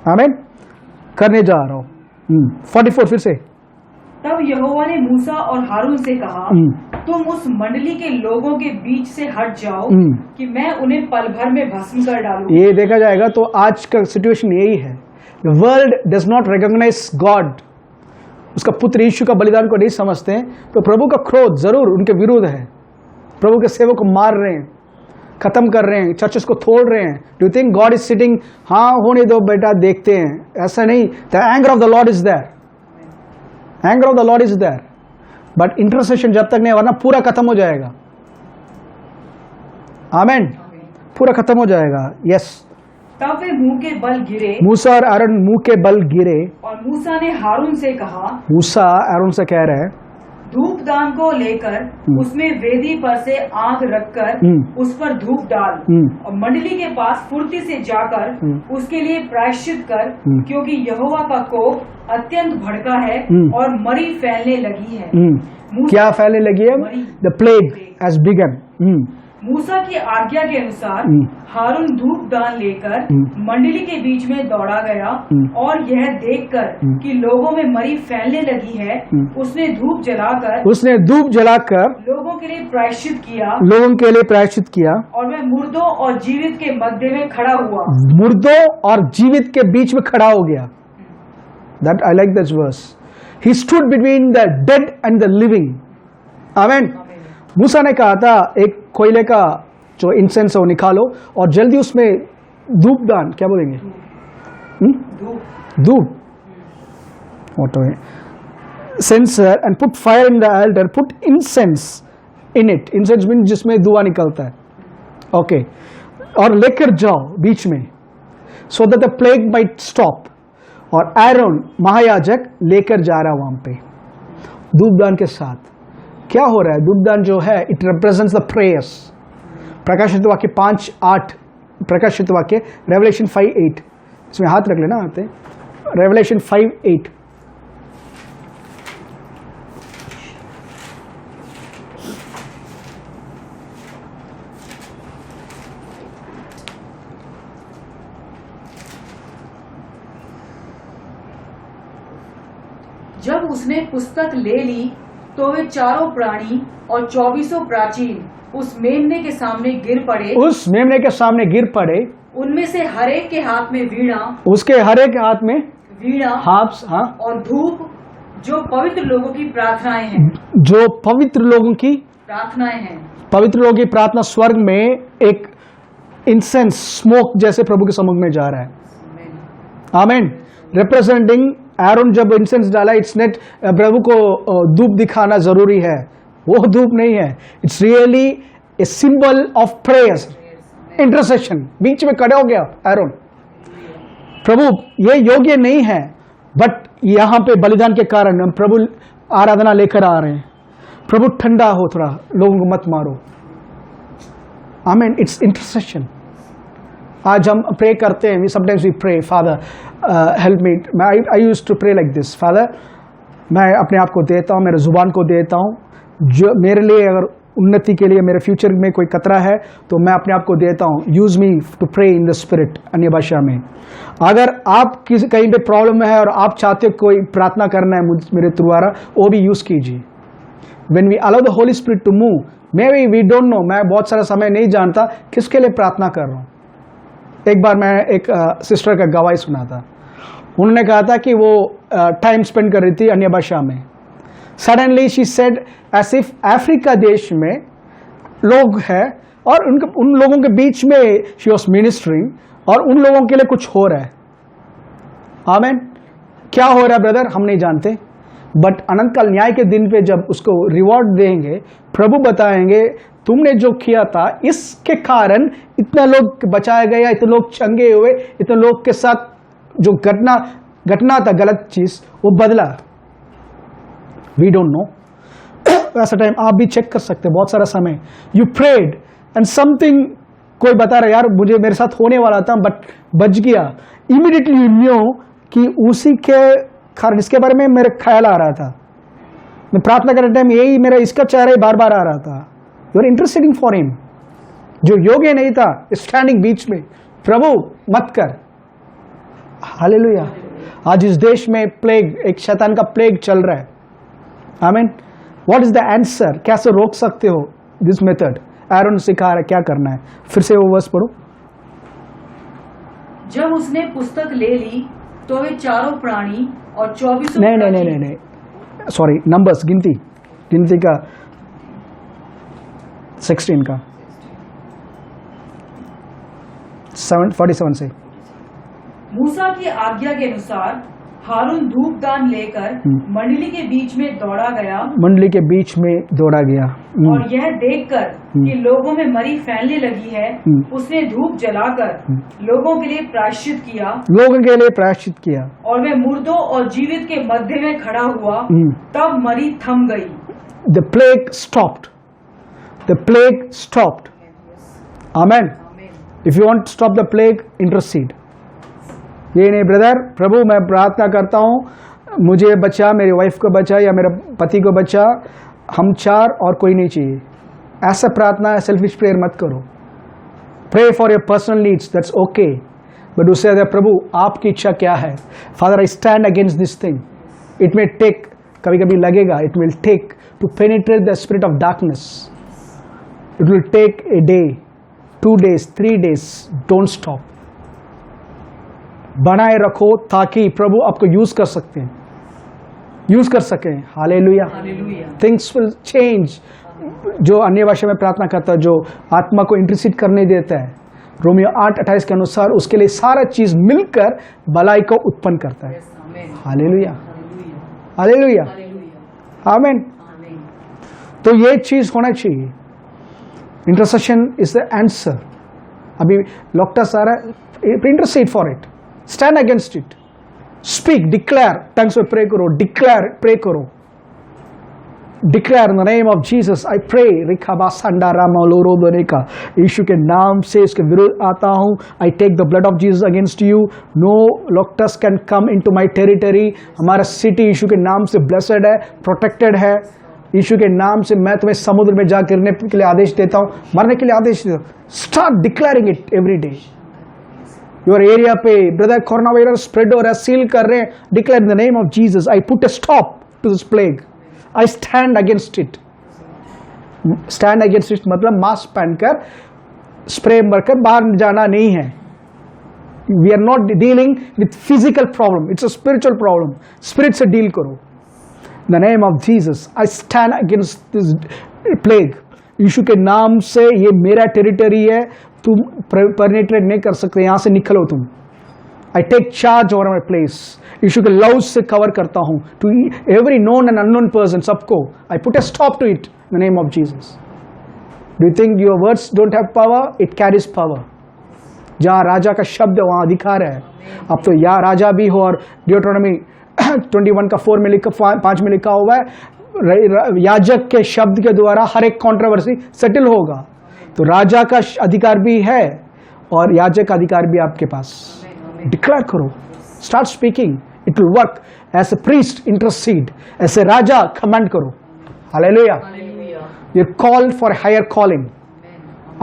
आमीन, करने जा रहा हूं। 44 फिर से। तब यहोवा ने मूसा और हारून से कहा, तुम उस मंडली के लोगों के बीच से हट जाओ कि मैं उन्हें पल भर में भस्म कर डालूं। ये देखा जाएगा तो आज का सिचुएशन यही है। The world does not recognize God, उसका पुत्र यीशु का बलिदान को नहीं समझते हैं, तो प्रभु का क्रोध जरूर उनके विरुद्ध है। प्रभु के सेवक को मार रहे हैं, खत्म कर रहे हैं, चर्चेस को तोड़ रहे हैं। Do you think God is sitting, हाँ होने दो बेटा, देखते हैं? ऐसा नहीं। The anger of the Lord is there, anger of the Lord is there, but intercession जब तक नहीं, वरना पूरा खत्म हो जाएगा। आमीन, पूरा खत्म हो जाएगा। यस। तब वे मुंह के बल गिरे, मूसा और आरोन मुंह के बल गिरे। और मूसा ने हारून से कहा, मूसा आरोन से कह रहे हैं, धूपदान को लेकर उसमें वेदी पर से आग रखकर उस पर धूप डाल, और मंडली के पास फुर्ती से जाकर उसके लिए प्रायश्चित कर, क्योंकि यहोवा का कोप अत्यंत भड़का है और मरी फैलने लगी है। क्या फैलने लगी है? The plague has begun. Musa की आज्ञा के अनुसार हारून धूपदान लेकर मंडली के बीच में दौड़ा गया, और यह देखकर कि लोगों में मरी फैलने लगी है, उसने धूप जलाकर लोगों के लिए प्रायश्चित किया, और वह मुर्दों और जीवित के मध्य में खड़ा हुआ। मुर्दों और जीवित के बीच में खड़ा हो गया। That I like this verse. He stood between the dead and the living. Amen. मूसा ने कहा था एक कोयले का जो इंसेंस है वो निकालो और जल्दी उसमें धूप दान, क्या बोलेंगे, धूप, censer and put fire in the altar, put incense in it. Incense means जिसमें धुआं निकलता है, ओके, और लेकर जाओ बीच में, so that the plague might stop. और एरोन महायाजक लेकर जा रहा है वहां पे धूपदान के साथ। क्या हो रहा है? धूपदान जो है इट रिप्रेजेंट्स द प्रेयर्स। प्रकाशित वाक्य 5:8, प्रकाशित वाक्य रेवलेशन 5:8, इसमें हाथ रख लेना, आते रेवलेशन 5:8। जब उसने पुस्तक ले ली तो वे चारों प्राणी और 24 प्राचीन उस मेमने के सामने गिर पड़े। उस मेमने के सामने गिर पड़े। उनमें से हर एक के हाथ में वीणा, उसके हर एक हाथ में वीणा, हार्प्स, हाँ, और धूप, जो पवित्र लोगों की प्रार्थनाएं हैं, जो पवित्र लोगों की प्रार्थनाएं हैं। पवित्र लोगों की प्रार्थना स्वर्ग में एक इंसेंस स्मोक जैसे प्रभु के सम्मुख में जा रहा है। आमीन। रिप्रेजेंटिंग एरोन जब इंसेंस डाला, इट्स नेट प्रभु को धूप दिखाना जरूरी है, वो धूप नहीं है, it's really a symbol of prayers, intercession. बीच में खड़े हो गया एरोन, प्रभु ये योग्य नहीं है, बट यहां पे बलिदान के कारण हम प्रभु आराधना लेकर आ रहे हैं। प्रभु ठंडा हो, थोड़ा लोगों को मत मारो। आमीन। It's intercession. आज हम प्रे करते हैं, sometimes we pray, father help me. I used to pray like this, father मैं अपने आप को देता हूँ, मेरे जुबान को देता हूँ, जो मेरे लिए अगर उन्नति के लिए, मेरे फ्यूचर में कोई खतरा है तो मैं अपने आप को देता हूँ। Use me to pray in the spirit, अन्य भाषा में। अगर आप किसी कहीं पे प्रॉब्लम है और आप चाहते हो कोई प्रार्थना करना है मेरे द्वारा, वो भी यूज कीजिए। When we allow the Holy Spirit to move, maybe we don't know, मैं बहुत सारा समय नहीं जानता किसके लिए प्रार्थना कर रहा हूँ। एक बार मैं एक सिस्टर का गवाही सुना था, उन्होंने कहा था कि वो टाइम स्पेंड कर रही थी अन्य भाषा में। Suddenly she said as if Africa देश में लोग हैं और उन लोगों के बीच में शी वॉज मिनिस्ट्रिंग, और उन लोगों के लिए कुछ हो रहा है। आमीन। क्या हो रहा है ब्रदर, हम नहीं जानते, बट अनंत काल न्याय के दिन पे जब उसको रिवॉर्ड देंगे, प्रभु बताएंगे तुमने जो किया था इसके कारण इतना लोग बचाया गया, इतने लोग चंगे हुए, इतने लोग के साथ जो घटना था गलत चीज वो बदला। We don't know. ऐसा टाइम आप भी चेक कर सकते हैं। बहुत सारा समय यू प्रेड एंड समथिंग, कोई बता रहा यार मुझे मेरे साथ होने वाला था बट बच गया, इमीडिएटली यू न्यू कि उसी के कारण इसके बारे में मेरे ख्याल आ रहा था, मैं प्रार्थना करने टाइम यही मेरा इसका चेहरा बार बार आ रहा था। यू आर इंटरसीडिंग फॉर हिम, जो योग्य नहीं था स्टैंडिंग बीच में, प्रभु मत कर। हालेलुया। आज इस देश में प्लेग, एक शैतान का प्लेग चल रहा है। आमीन। व्हाट इज द आंसर, कैसे रोक सकते हो दिस मेथड? एरोन सिखा रहा है क्या करना है। फिर से वो वर्स पढ़ो। जब उसने पुस्तक ले ली तो वे चारों प्राणी और 24 नहीं, सॉरी, नंबर्स, गिनती का 16 का 47 से। मूसा की आज्ञा के अनुसार हारून धूपदान लेकर मंडली के बीच में दौड़ा गया, और यह देखकर कि लोगों में मरी फैलने लगी है, उसने धूप जलाकर लोगों के लिए प्रायश्चित किया, और वे मुर्दों और जीवित के मध्य में खड़ा हुआ, तब मरी थम गई। The plague stopped. Amen. If you want to stop the plague, intercede. ये नहीं ब्रदर, प्रभु मैं प्रार्थना करता हूँ मुझे बचा, मेरी वाइफ को बचा या मेरे पति को बचा, हम चार और कोई नहीं चाहिए। ऐसा प्रार्थना सेल्फिश प्रेयर मत करो। Pray for your personal needs, that's okay, but उससे ज़्यादा प्रभु आपकी इच्छा क्या है। Father I stand against this thing. It may take, कभी कभी लगेगा, it will take to penetrate the spirit of darkness. It will take a day, 2 days, 3 days, don't stop. बनाए रखो ताकि प्रभु आपको यूज कर सकें। हालेलुया। Things will change. जो अन्य भाषा में प्रार्थना करता है, जो आत्मा को इंटरसीड करने देता है, रोमियो 8:28 के अनुसार उसके लिए सारा चीज मिलकर भलाई को उत्पन्न करता है। हालेलुया, हालेलुया, आमीन। तो ये चीज होना चाहिए। Intercession is the answer. अभी लॉकटास आ रहा है, intercede for it, stand against it, speak, declare, tongues में प्रे करो, डिक्लेयर, प्रे करो, declare in the name of Jesus I pray. रिखाबासांडारामालोरोबनेका, यीशु के नाम से इसके विरुद्ध आता हूं। I take the blood of Jesus against you. No locusts can come into my territory. हमारा सिटी यीशु के नाम से ब्लेसेड है, प्रोटेक्टेड है। यीशु के नाम से मैं तुम्हें समुद्र में जा गिरने के लिए आदेश देता हूं, मरने के लिए आदेश देता हूं। Start declaring it every day. Your area पे ब्रदर कोरोना वायरस स्प्रेड हो रहा है, सील कर रहे हैं, declare in the name of Jesus I put a stop to this plague. I stand against it. Stand against it मतलब mask पहनकर स्प्रे मरकर बाहर जाना नहीं है। We are not dealing with physical problem, it's a spiritual problem. Spirit से deal करो। The name of Jesus I stand against this plague. Yeshu के नाम से ये मेरा टेरिटरी है, तुम पेनिट्रेट नहीं कर सकते, यहां से निकलो तुम। I take charge over my place. Yeshu के लव से कवर करता हूं to every known and unknown person, सबको। I put a stop to it in the name of Jesus. Do you think your words don't have power? It carries power. जहां राजा का शब्द है वहां अधिकार है। अब तो या राजा भी हो, और ड्यूटोनॉमी 21 का 4 में लिखा, 5 में लिखा हुआ है, याजक के शब्द के द्वारा हर एक कंट्रोवर्सी सेटल होगा। तो राजा का अधिकार भी है और याजक का अधिकार भी आपके पास। डिक्लेयर करो, start speaking, it will work. As a priest intercede, ऐसे राजा कमांड करो। Hallelujah. You are called for higher calling.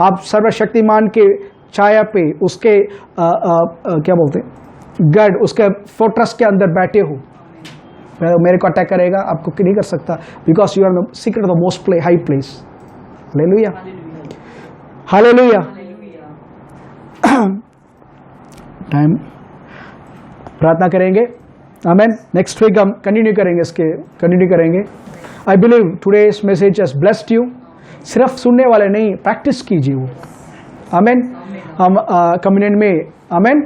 आप सर्वशक्तिमान के छाया पे, उसके क्या बोलते हैं, गढ़, उसके फोर्ट्रेस के अंदर बैठे हो। मेरे को अटैक करेगा, आपको नहीं कर सकता, because you are the secret of the most high place. Hallelujah, hallelujah. Time प्रार्थना करेंगे, आमेन। नेक्स्ट वीक हम कंटिन्यू करेंगे, इसके कंटिन्यू करेंगे। I believe today's message has blessed you. सिर्फ सुनने वाले नहीं, प्रैक्टिस कीजिए वो, आमेन। हम कम्युनियन में, आमेन,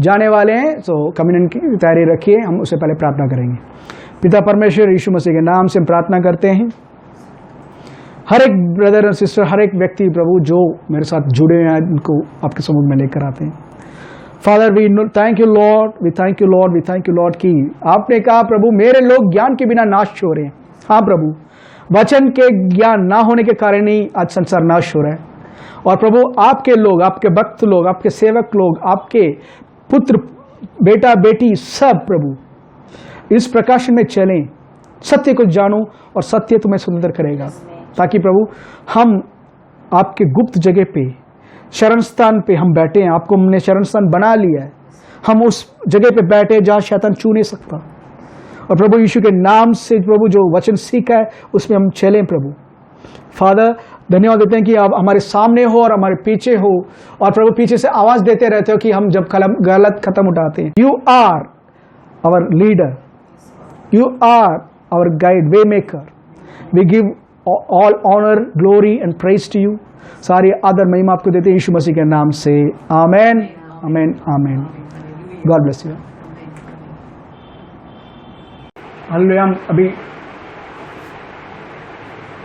जाने वाले हैं, तो कम्युनियन की तैयारी रखिए। हम उससे पहले प्रार्थना करेंगे। पिता परमेश्वर, यीशु मसीह के नाम से हम प्रार्थना करते हैं। हर एक ब्रदर और सिस्टर, हर एक व्यक्ति प्रभु जो मेरे साथ जुड़े हैं, उनको आपके समुख में लेकर आते हैं। Father, we thank you Lord, we thank you Lord, we thank you Lord कि आपने कहा प्रभु मेरे लोग ज्ञान के बिना नाश हो रहे हैं। हाँ प्रभु, वचन के ज्ञान ना होने के कारण ही आज संसार नाश हो रहा है। और प्रभु आपके लोग, आपके भक्त लोग, आपके सेवक लोग, आपके पुत्र, बेटा, बेटी सब प्रभु इस प्रकाशन में चलें, सत्य को जानूं और सत्य तुम्हें स्वतंत्र करेगा। ताकि प्रभु हम आपके गुप्त जगह पे, शरण स्थान पे हम बैठे हैं। आपको हमने शरण स्थान बना लिया है। हम उस जगह पे बैठे जहां शैतान छू नहीं सकता। और प्रभु यीशु के नाम से प्रभु जो वचन सीखा है उसमें हम चलें प्रभु। फादर, धन्यवाद देते हैं कि आप हमारे सामने हो और हमारे पीछे हो, और प्रभु पीछे से आवाज देते रहते हो कि हम जब गलत कदम उठाते हैं। You are our leader, you are our guide, way maker. We give all honour, glory and praise to you. सारी आदर महिमा आपको देते हैं यीशु मसीह के नाम से, amen, amen, amen. God bless you. Hallelujah. हम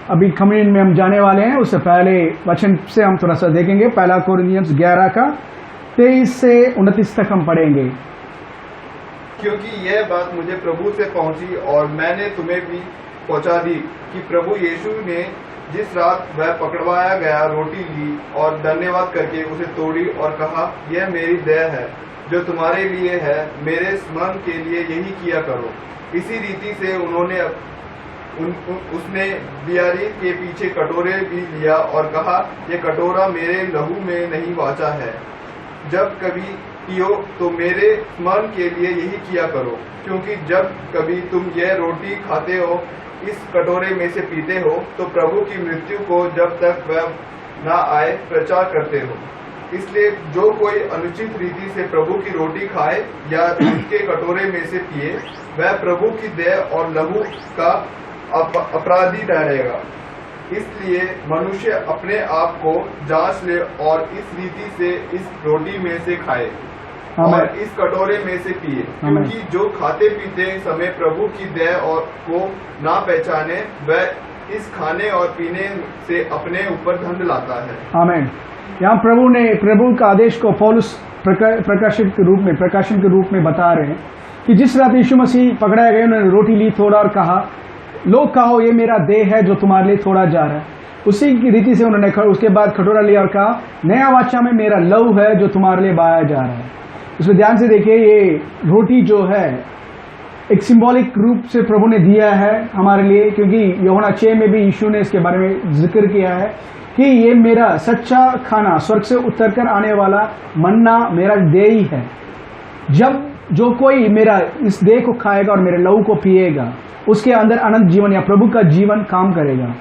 अभी कम्युनियन में हम जाने वाले हैं। उससे पहले वचन से हम थोड़ा सा देखेंगे। 1 कोरिन्थियंस 11 का 23 से 29 तक हम पढ़ेंगे। क्योंकि यह बात मुझे प्रभु से पहुंची और मैंने तुम्हें भी पहुंचा दी कि प्रभु यीशु ने जिस रात वह पकड़वाया गया रोटी ली और धन्यवाद करके उसे तोड़ी और कहा, यह मेरी देह है जो तुम्हारे लिए है, मेरे स्मरण के लिए यही किया करो। इसी रीति से उसने बियारी के पीछे कटोरे भी लिया और कहा, यह कटोरा मेरे लहू में नहीं वाचा है। जब कभी पियो तो मेरे स्मरण के लिए यही किया करो। क्योंकि जब कभी तुम यह रोटी खाते हो, इस कटोरे में से पीते हो, तो प्रभु की मृत्यु को जब तक वह न आए प्रचार करते हो। इसलिए जो कोई अनुचित रीति से प्रभु की रोटी खाए या उसके कटोरे में से पिए, वह प्रभु की देह और लहू का अपराधी ठहरेगा। इसलिए मनुष्य अपने आप को जांच ले और इस रीति से इस रोटी में से खाए और इस कटोरे में से पिए, क्योंकि जो खाते पीते समय प्रभु की दया और को ना पहचाने वह इस खाने और पीने से अपने ऊपर दंड लाता है। आमीन। यहाँ प्रभु का आदेश को पौलुस प्रकाशन के रूप में बता रहे हैं कि जिस रात यीशु मसीह पकड़ाए गए, उन्होंने रोटी ली, तोड़ा और कहा, लोग कहो ये मेरा देह है जो तुम्हारे लिए तोड़ा जा रहा है। उसी की रीति से उन्होंने उसके बाद कटोरा लिया और कहा, नया वाचा में मेरा लहू है जो तुम्हारे लिए बहाया जा रहा है। इसमें ध्यान से देखिए, ये रोटी जो है एक सिंबॉलिक रूप से प्रभु ने दिया है हमारे लिए, क्योंकि यूहन्ना 6 में भी यीशु ने इसके बारे में जिक्र किया है कि ये मेरा सच्चा खाना, स्वर्ग से उतरकर आने वाला मन्ना मेरा देह ही है। जब जो कोई मेरा इस देह को खाएगा और मेरे लहू को पिएगा, उसके अंदर अनंत जीवन या प्रभु का जीवन काम करेगा।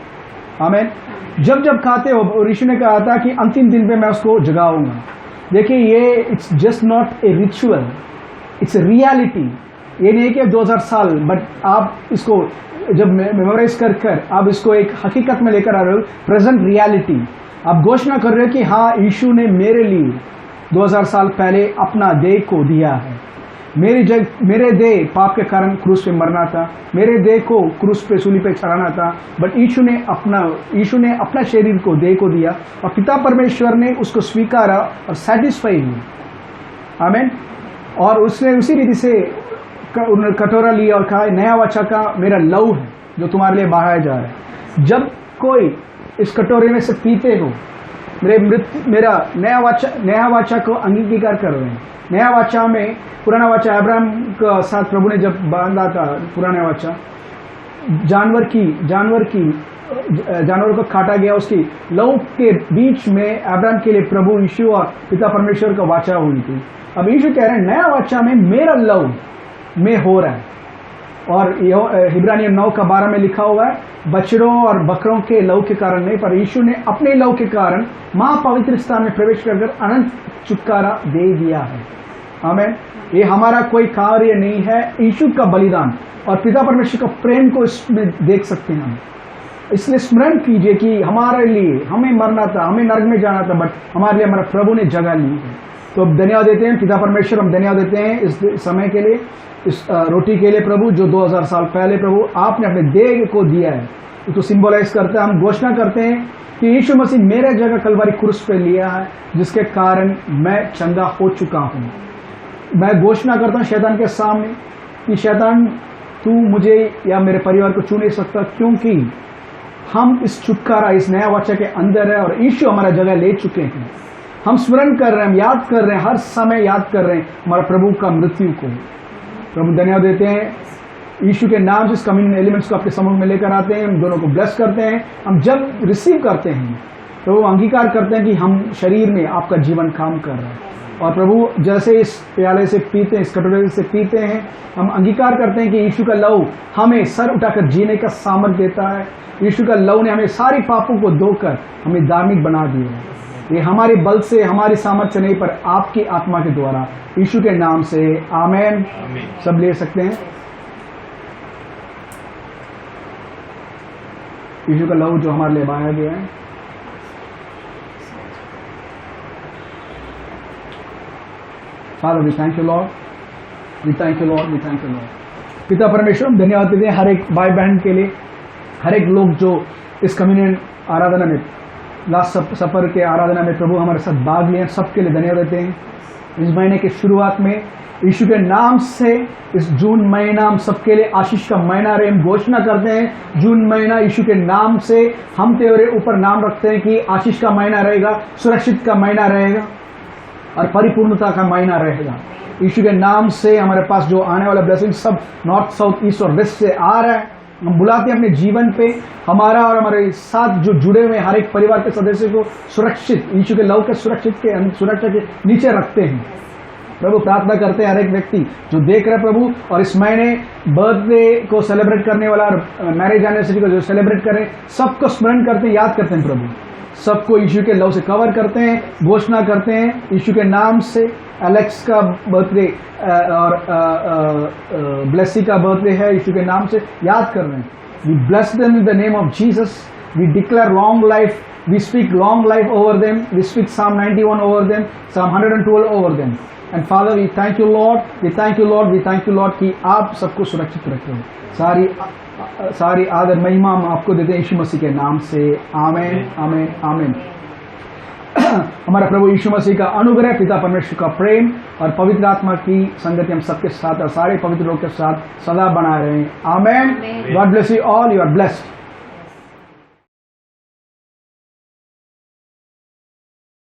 आमीन। जब जब खाते हो, और यीशु ने कहा था कि अंतिम दिन पे मैं उसको जगाऊंगा। देखिए, ये it's just not a ritual, it's a reality. ये नहीं है कि 2000 साल, बट आप इसको जब मेमोराइज कर आप इसको एक हकीकत में लेकर आ रहे हो, प्रेजेंट रियलिटी। आप घोषणा कर रहे हो कि हाँ, यीशु ने मेरे लिए 2000 साल पहले अपना देह को दिया है। मेरे देह पाप के कारण क्रूस पे मरना था, मेरे देह को क्रूस पे सूली पे चढ़ाना था, बट यीशु ने अपना शरीर को, देह को दिया और पिता परमेश्वर ने उसको स्वीकारा और सेटिस्फाई हुआ। आमीन। और उसने उसी रीति से कटोरा लिया और कहा, नया वाचा का मेरा लहू है जो तुम्हारे लिए बहाया जा रहा है। जब कोई इस कटोरे में से पीते हो, मेरा नया वाचा को अंगीकार कर रहे हैं। नया वाचा में, पुराना वाचा अब्राहम का साथ प्रभु ने जब बांधा था, पुराना वाचा जानवर को काटा गया, उसकी लहू के बीच में अब्राहम के लिए प्रभु यीशु और पिता परमेश्वर का वाचा हुई थी। अब यीशु कह रहे हैं, नया वाचा में मेरा लहू में हो रहा है। और हिब्रानियों 9:12 में लिखा हुआ है, बछड़ों और बकरों के लहू के कारण नहीं, पर यीशु ने अपने लहू के कारण महापवित्र स्थान में प्रवेश कर अनंत छुटकारा दे दिया है। आमीन। ये हमारा कोई कार्य नहीं है, यीशु का बलिदान और पिता परमेश्वर का प्रेम को इसमें देख सकते हैं हम। इसलिए स्मरण कीजिए कि हमारे लिए, हमें मरना था, हमें नरक में जाना था, बट हमारे लिए हमारा प्रभु ने जगह ली है। तो अब धन्यवाद देते हैं पिता परमेश्वर, हम धन्यवाद देते हैं इस समय के लिए, इस रोटी के लिए प्रभु, जो 2000 साल पहले प्रभु आपने अपने देह को दिया है। तो सिंबलाइज करते हैं, हम घोषणा करते हैं कि यीशु मसीह मेरे जगह कलवारी क्रूस पे लिया है, जिसके कारण मैं चंगा हो चुका हूँ। मैं घोषणा करता हूँ शैतान के सामने कि शैतान, तू मुझे या मेरे परिवार को छू नहीं सकता, क्योंकि हम इस छुटकारा, इस नया वाचा के अंदर है और यीशु हमारा जगह ले चुके हैं। हम स्मरण कर रहे हैं, हम याद कर रहे हैं, हर समय याद कर रहे हैं हमारा प्रभु का मृत्यु को। प्रभु धन्यवाद देते हैं, यीशु के नाम से इस कम्युनियन एलिमेंट्स को आपके समूह में लेकर आते हैं, हम दोनों को ब्लेस करते हैं। हम जब रिसीव करते हैं, प्रभु अंगीकार करते हैं कि हम शरीर में आपका जीवन काम कर रहा है। और प्रभु जैसे इस प्याले से पीते हैं, इस कटोरे से पीते हैं, हम अंगीकार करते हैं कि यीशु का लहू हमें सर उठाकर जीने का सामर्थ देता है। यीशु का लहू ने हमें सारी पापों को धोकर हमें धार्मिक बना दिया है। ये हमारे बल से, हमारी सामर्थ्य से नहीं, पर आपकी आत्मा के द्वारा, यीशु के नाम से। आमेन। सब ले सकते हैं। यीशु का लहू जो हमारे लिए बहाया गया है। Father, we thank you, Lord. We thank you, Lord. We thank you, Lord. पिता परमेश्वर, हम धन्यवाद देते हैं हर एक भाई बहन के लिए, हर एक लोग जो इस कम्युनियन आराधना में, लास्ट सफर के आराधना में प्रभु हमारे साथ भाग लिए, सबके लिए धन्यवाद देते हैं। इस महीने के शुरुआत में यीशु के नाम से इस जून महीना हम सबके लिए आशीष का महीना रहे। हम घोषणा करते हैं जून महीना यीशु के नाम से हम तेरे ऊपर नाम रखते हैं कि आशीष का महीना रहेगा, सुरक्षित का महीना रहेगा और परिपूर्णता का महीना रहेगा। यीशु के नाम से हमारे पास जो आने वाला ब्लेसिंग सब नॉर्थ, साउथ, ईस्ट और वेस्ट से आ रहा है। हम बुलाते हैं अपने जीवन पे हमारा और हमारे साथ जो जुड़े हुए हर एक परिवार के सदस्य को सुरक्षित, यीशु के लहू के सुरक्षा के नीचे रखते हैं। प्रभु प्रार्थना करते हैं हर एक व्यक्ति जो देख रहे प्रभु, और इस महीने बर्थडे को सेलिब्रेट करने वाला और मैरिज एनिवर्सरी को जो सेलिब्रेट करें, सबको स्मरण करते हैं, याद करते हैं प्रभु, सबको यीशु के लहू से कवर करते हैं। घोषणा करते हैं यीशु के नाम से एलेक्स का बर्थडे और ब्लेसी का बर्थडे है, यीशु के नाम से याद कर रहे हैं। We bless them in the name of Jesus. We declare long life. We speak long life over them. We speak Psalm 91 over them, Psalm 112 over them. And Father, we thank you, Lord. We thank you, Lord. We thank you, Lord, कि आप सबको सुरक्षित रखे हो। सारी आदर महिमा हम आपको देते हैं यीशु मसीह के नाम से। आमीन, आमीन, आमीन। हमारा प्रभु यीशु मसीह का अनुग्रह, पिता परमेश्वर का प्रेम और पवित्र आत्मा की संगति हम सबके साथ और सारे पवित्र लोग के साथ सदा बनाए रहे। आमीन। God bless you all. You are blessed.